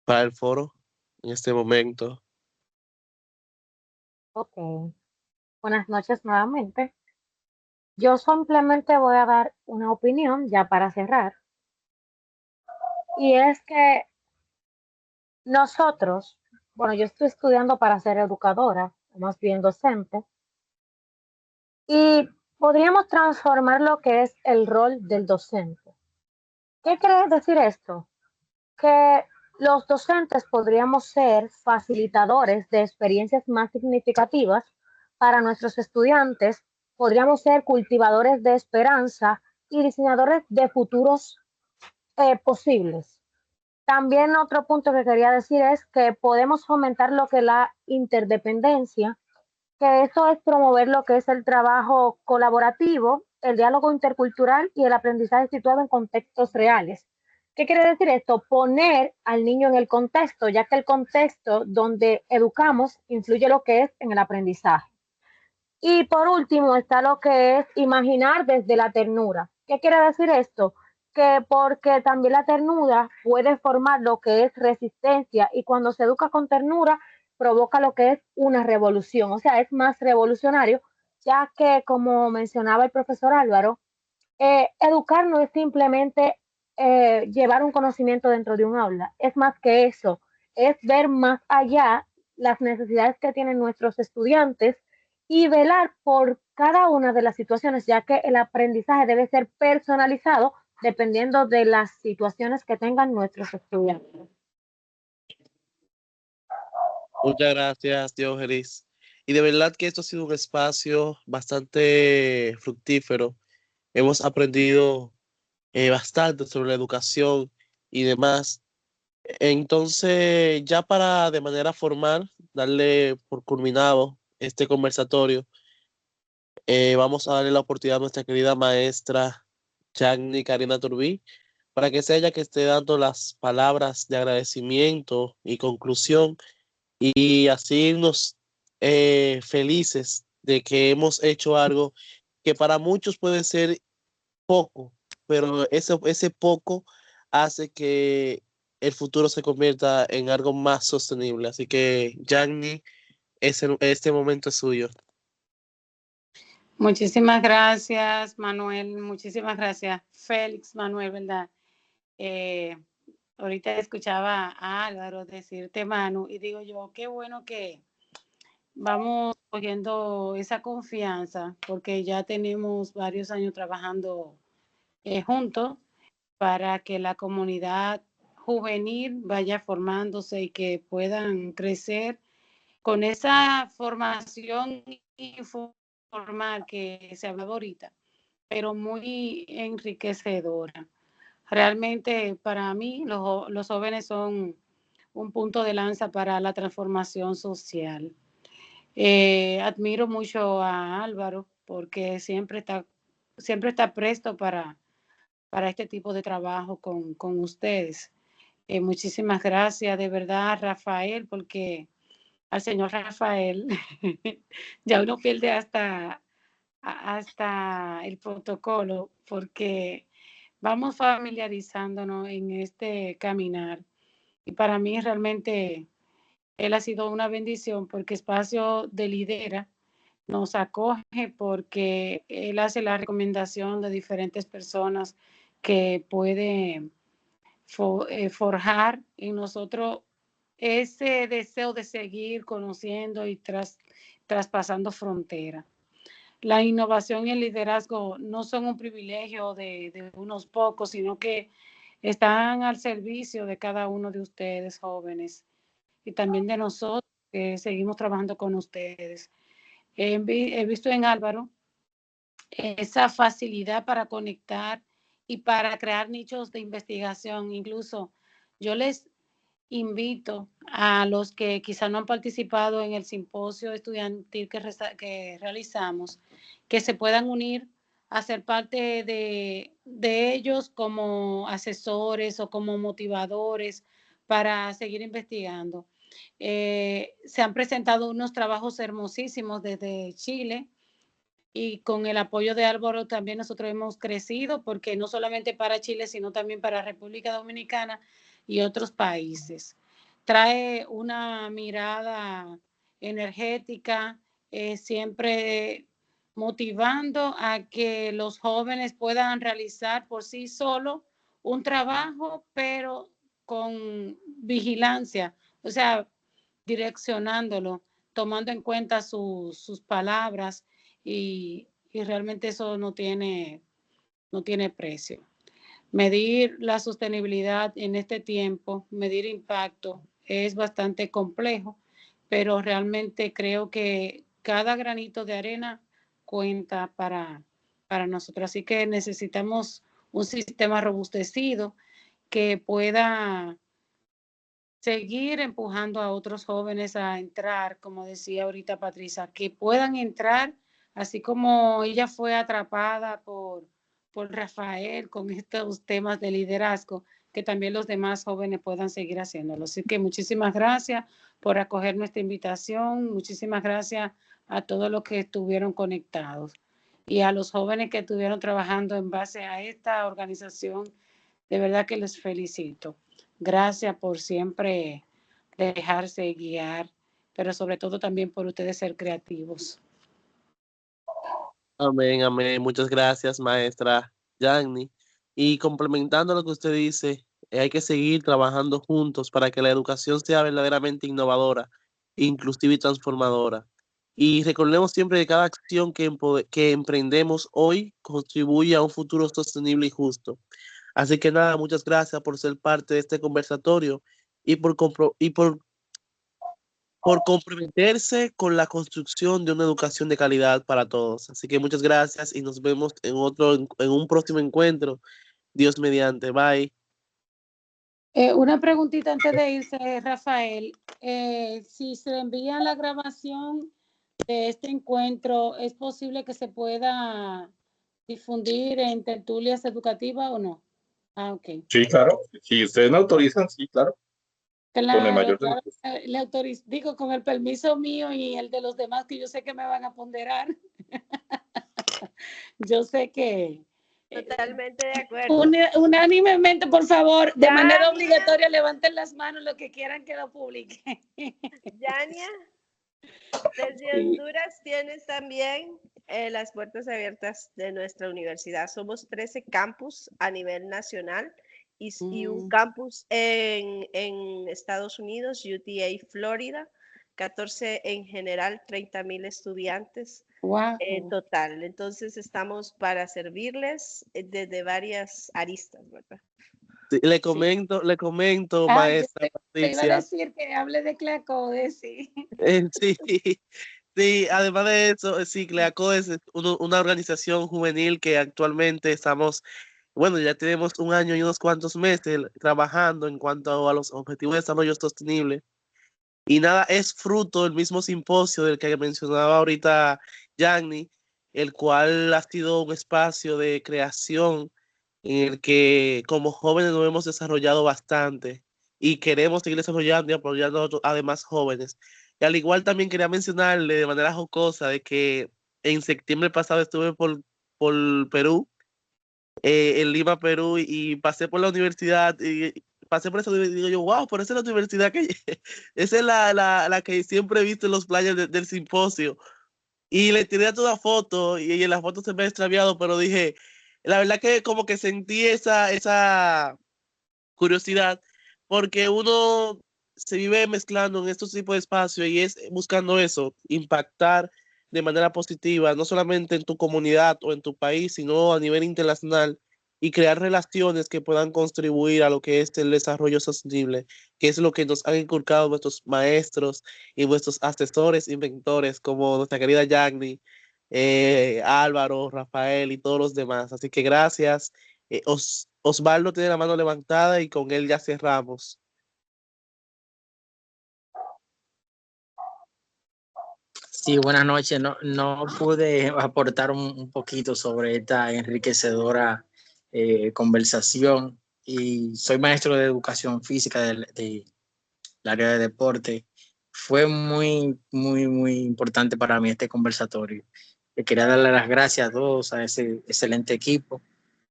para el foro en este momento. Ok, buenas noches nuevamente. Yo simplemente voy a dar una opinión ya para cerrar. Y es que nosotros, bueno, yo estoy estudiando para ser educadora, o más bien docente, y podríamos transformar lo que es el rol del docente. ¿Qué quiere decir esto? Que los docentes podríamos ser facilitadores de experiencias más significativas para nuestros estudiantes, podríamos ser cultivadores de esperanza y diseñadores de futuros posibles. También otro punto que quería decir es que podemos fomentar lo que es la interdependencia, que eso es promover lo que es el trabajo colaborativo, el diálogo intercultural y el aprendizaje situado en contextos reales. ¿Qué quiere decir esto? Poner al niño en el contexto, ya que el contexto donde educamos influye lo que es en el aprendizaje. Y por último está lo que es imaginar desde la ternura. ¿Qué quiere decir esto? Que porque también la ternura puede formar lo que es resistencia y cuando se educa con ternura provoca lo que es una revolución, o sea, es más revolucionario, ya que como mencionaba el profesor Álvaro, educar no es simplemente llevar un conocimiento dentro de un aula, es más que eso, es ver más allá las necesidades que tienen nuestros estudiantes y velar por cada una de las situaciones, ya que el aprendizaje debe ser personalizado dependiendo de las situaciones que tengan nuestros estudiantes. Muchas gracias, Diógenes. Y de verdad que esto ha sido un espacio bastante fructífero. Hemos aprendido bastante sobre la educación y demás. Entonces, ya para de manera formal darle por culminado este conversatorio, vamos a darle la oportunidad a nuestra querida maestra Yagni Karina Turbí para que sea ella que esté dando las palabras de agradecimiento y conclusión y así irnos felices de que hemos hecho algo que para muchos puede ser poco, pero ese poco hace que el futuro se convierta en algo más sostenible. Así que, Yagni, este momento es suyo. Muchísimas gracias, Manuel. Muchísimas gracias, Félix Manuel, ¿verdad? Ahorita escuchaba a Álvaro decirte, Manu, y digo yo, qué bueno que vamos cogiendo esa confianza, porque ya tenemos varios años trabajando juntos para que la comunidad juvenil vaya formándose y que puedan crecer con esa formación informal que se hablaba ahorita, pero muy enriquecedora. Realmente para mí los jóvenes son un punto de lanza para la transformación social. Admiro mucho a Álvaro porque siempre está presto para este tipo de trabajo con ustedes. Muchísimas gracias de verdad, Rafael, porque al señor Rafael ya uno pierde hasta el protocolo porque vamos familiarizándonos en este caminar. Y para mí realmente él ha sido una bendición porque Espacio de Lidera nos acoge porque él hace la recomendación de diferentes personas que pueden forjar en nosotros ese deseo de seguir conociendo y traspasando fronteras. La innovación y el liderazgo no son un privilegio de unos pocos, sino que están al servicio de cada uno de ustedes, jóvenes, y también de nosotros que seguimos trabajando con ustedes. He visto en Álvaro esa facilidad para conectar y para crear nichos de investigación. Incluso yo les invito a los que quizá no han participado en el simposio estudiantil que realizamos, que se puedan unir a ser parte de ellos como asesores o como motivadores para seguir investigando. Se han presentado unos trabajos hermosísimos desde Chile y con el apoyo de Álvaro también nosotros hemos crecido porque no solamente para Chile, sino también para República Dominicana y otros países. Trae una mirada energética, siempre motivando a que los jóvenes puedan realizar por sí solos un trabajo, pero con vigilancia, o sea, direccionándolo, tomando en cuenta sus palabras y realmente eso no tiene precio. Medir la sostenibilidad en este tiempo, medir impacto, es bastante complejo, pero realmente creo que cada granito de arena cuenta para nosotros. Así que necesitamos un sistema robustecido que pueda seguir empujando a otros jóvenes a entrar, como decía ahorita Patricia, que puedan entrar, así como ella fue atrapada por Rafael con estos temas de liderazgo, que también los demás jóvenes puedan seguir haciéndolo. Así que muchísimas gracias por acoger nuestra invitación, muchísimas gracias a todos los que estuvieron conectados y a los jóvenes que estuvieron trabajando en base a esta organización. De verdad que les felicito. Gracias por siempre dejarse guiar, pero sobre todo también por ustedes ser creativos. Amén, amén. Muchas gracias, maestra Yagni. Y complementando lo que usted dice, hay que seguir trabajando juntos para que la educación sea verdaderamente innovadora, inclusiva y transformadora. Y recordemos siempre que cada acción que emprendemos hoy contribuye a un futuro sostenible y justo. Así que nada, muchas gracias por ser parte de este conversatorio y por por comprometerse con la construcción de una educación de calidad para todos. Así que muchas gracias y nos vemos en un próximo encuentro. Dios mediante. Bye. Una preguntita antes de irse, Rafael. Si se envía la grabación de este encuentro, ¿es posible que se pueda difundir en tertulias educativas o no? Ah, ok. Sí, claro. Si ustedes me autorizan, sí, claro. Claro, Con el mayor de claro, los... le autorizo, digo, con el permiso mío y el de los demás, que yo sé que me van a ponderar. Yo sé que... Totalmente de acuerdo. Unánimemente, por favor, de manera Yania. obligatoria, levanten las manos los que quieran que lo publiquen. Yania, desde Sí. Honduras tienes también las puertas abiertas de nuestra universidad. Somos 13 campus a nivel nacional y un campus en Estados Unidos, UTA, Florida, 14 en general, 30,000 estudiantes Wow. en total. Entonces estamos para servirles desde varias aristas, ¿verdad? Sí, le comento, maestra Te iba a Patricia. decir que hable de Clacode, sí. Sí, sí, además de eso, sí, CLEACO es una organización juvenil que actualmente estamos, bueno, ya tenemos un año y unos cuantos meses trabajando en cuanto a los objetivos de desarrollo sostenible. Y nada, es fruto del mismo simposio del que mencionaba ahorita Yanni, el cual ha sido un espacio de creación en el que como jóvenes nos hemos desarrollado bastante y queremos seguir desarrollando y apoyando a demás jóvenes. Y al igual también quería mencionarle de manera jocosa de que en septiembre pasado estuve por Perú, en Lima, Perú, y pasé por la universidad y pasé por eso y digo yo, wow, pero esa es la universidad que esa es la que siempre he visto en los playas del simposio. Y le tiré toda foto y en la foto se me ha extraviado, pero dije, la verdad que como que sentí esa curiosidad, porque uno se vive mezclando en estos tipos de espacios y es buscando eso, impactar de manera positiva, no solamente en tu comunidad o en tu país, sino a nivel internacional y crear relaciones que puedan contribuir a lo que es el desarrollo sostenible, que es lo que nos han inculcado nuestros maestros y nuestros asesores, inventores, como nuestra querida Yagni, Álvaro, Rafael y todos los demás. Así que gracias. Osvaldo tiene la mano levantada y con él ya cerramos. Sí, buenas noches. No pude aportar un poquito sobre esta enriquecedora conversación y soy maestro de educación física del área de deporte. Fue muy importante para mí este conversatorio. Quería darle las gracias a todos, a ese excelente equipo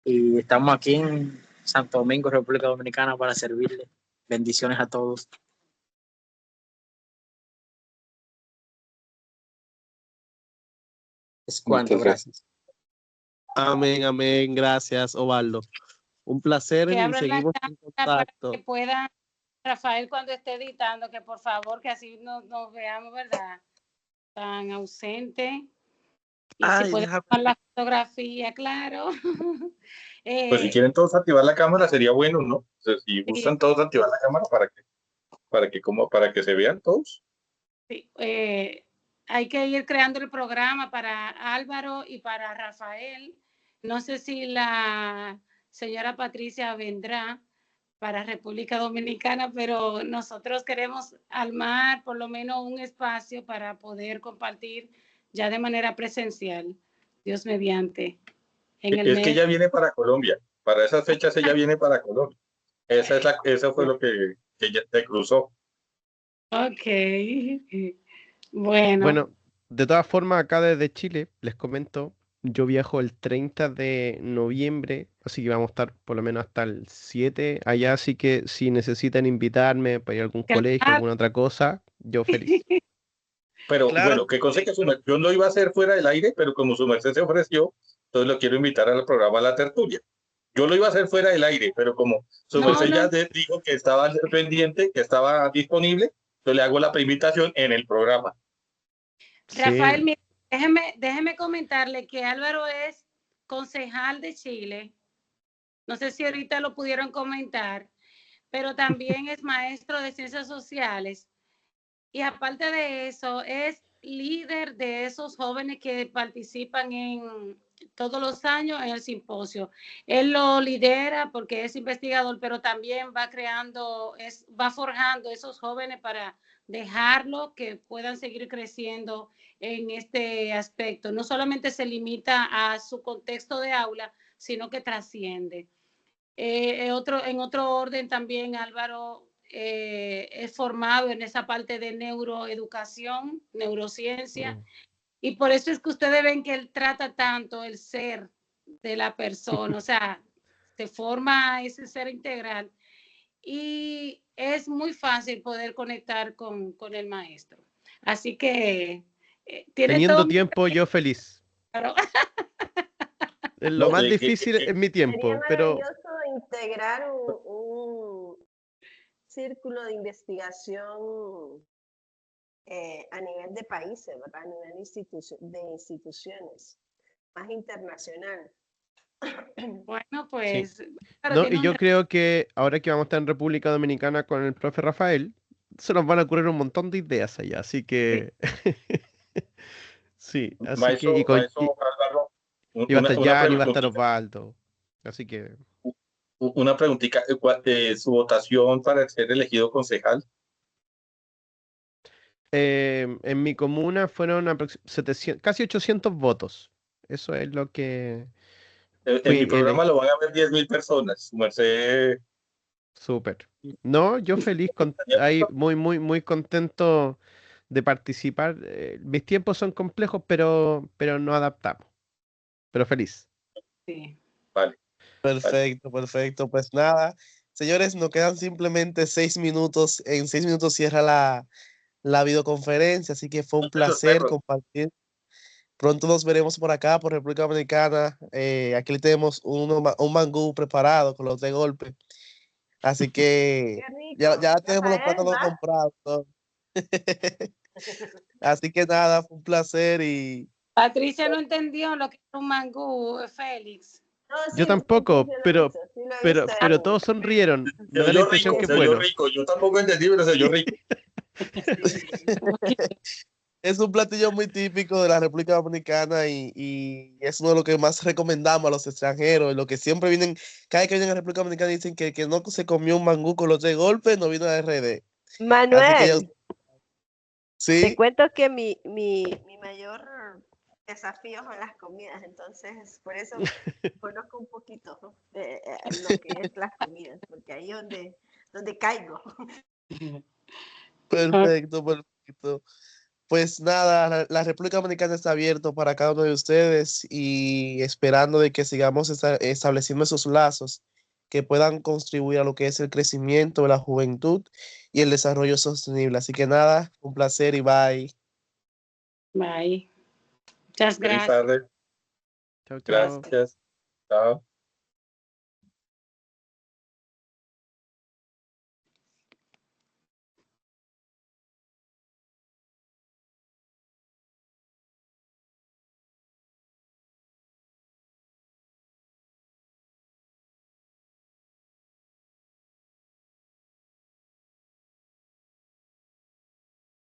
y estamos aquí en Santo Domingo, República Dominicana, para servirle. Bendiciones a todos. Es cuanto, gracias. Amén, amén. Gracias, Osvaldo. Un placer Que y abran la seguimos en cámara para contacto. que pueda, Rafael, cuando esté editando, que por favor, que así nos veamos, ¿verdad? Tan ausente. Y si puede tomar la fotografía, claro. Pues si quieren todos activar la cámara sería bueno, ¿no? O sea, si gustan Sí. todos activar la cámara para que se vean todos. Sí, hay que ir creando el programa para Álvaro y para Rafael. No sé si la señora Patricia vendrá para República Dominicana, pero nosotros queremos armar por lo menos un espacio para poder compartir ya de manera presencial, Dios mediante. En el Es que mes. ella viene para Colombia. Para esas fechas ella viene para Colombia. Eso fue lo que ella te cruzó. Ok. Bueno. Bueno, de todas formas, acá desde Chile, les comento, yo viajo el 30 de noviembre, así que vamos a estar por lo menos hasta el 7 allá, así que si necesitan invitarme para ir a algún colegio, alguna otra cosa, yo feliz. Pero Claro. bueno, que conste que yo lo iba a hacer fuera del aire, pero como su merced se ofreció, entonces lo quiero invitar al programa La Tertulia. Yo lo iba a hacer fuera del aire, pero como su merced ya dijo que estaba pendiente, que estaba disponible, entonces le hago la invitación en el programa. Rafael, sí. Déjeme comentarle que Álvaro es concejal de Chile. No sé si ahorita lo pudieron comentar, pero también es maestro de ciencias sociales Y aparte de eso, es líder de esos jóvenes que participan en todos los años en el simposio. Él lo lidera porque es investigador, pero también va creando, va forjando esos jóvenes para dejarlo que puedan seguir creciendo en este aspecto. No solamente se limita a su contexto de aula, sino que trasciende. En otro orden también, Álvaro es formado en esa parte de neuroeducación, neurociencia, y por eso es que ustedes ven que él trata tanto el ser de la persona, o sea, se forma ese ser integral y es muy fácil poder conectar con el maestro. Así que tiene Teniendo todo tiempo, yo feliz. claro. Lo No, más difícil es mi Sería tiempo, pero maravilloso integrar un círculo de investigación a nivel de países, ¿verdad? A nivel de instituciones, más internacional. Bueno, sí. pues claro, No, tiene y yo creo que ahora que vamos a estar en República Dominicana con el profe Rafael, se nos van a ocurrir un montón de ideas allá, así que sí, así que Maestro Álvaro, iba a estar una Jan, iba a estar preguntita, Osvaldo, así que una preguntita, su votación para ser elegido concejal. en mi comuna fueron 700, casi 800 votos. Eso es lo que En mi fui programa lo van a ver 10.000 personas. Su merced. súper. No, yo feliz, ahí muy contento de participar. Mis tiempos son complejos, pero nos adaptamos. Pero feliz. Sí. Vale. Perfecto, perfecto. Pues nada, señores, nos quedan simplemente 6 minutos. En 6 minutos cierra la videoconferencia, así que fue un placer compartir. Pronto nos veremos por acá, por República Dominicana. Aquí tenemos un mangú preparado con los de golpe. Así que Qué rico. ya tenemos los Rafael, plátanos ¿va? comprados. ¿No? Así que nada, fue un placer y Patricia no entendió lo que es un mangú, Félix. No, Yo sí, tampoco, sí lo he pero, visto, sí lo he visto. pero todos sonrieron. Me Se da la oyó impresión rico, que es se oyó bueno. rico. Yo tampoco entendí, pero se oyó rico. es un platillo muy típico de la República Dominicana y es uno de los que más recomendamos a los extranjeros. Lo que siempre vienen, cada vez que vienen a la República Dominicana dicen que no se comió un mangú con los de golpe, no vino a RD. Así que ya, Manuel, te sí, cuento que mi mayor desafío son las comidas, entonces por eso conozco un poquito lo que es las comidas, porque ahí es donde caigo. perfecto, perfecto. Pues nada, la República Dominicana está abierto para cada uno de ustedes y esperando de que sigamos estableciendo esos lazos que puedan contribuir a lo que es el crecimiento de la juventud y el desarrollo sostenible. Así que nada, un placer y bye. Bye. Muchas Feliz gracias. tarde. Chao, chao. Gracias. Chao.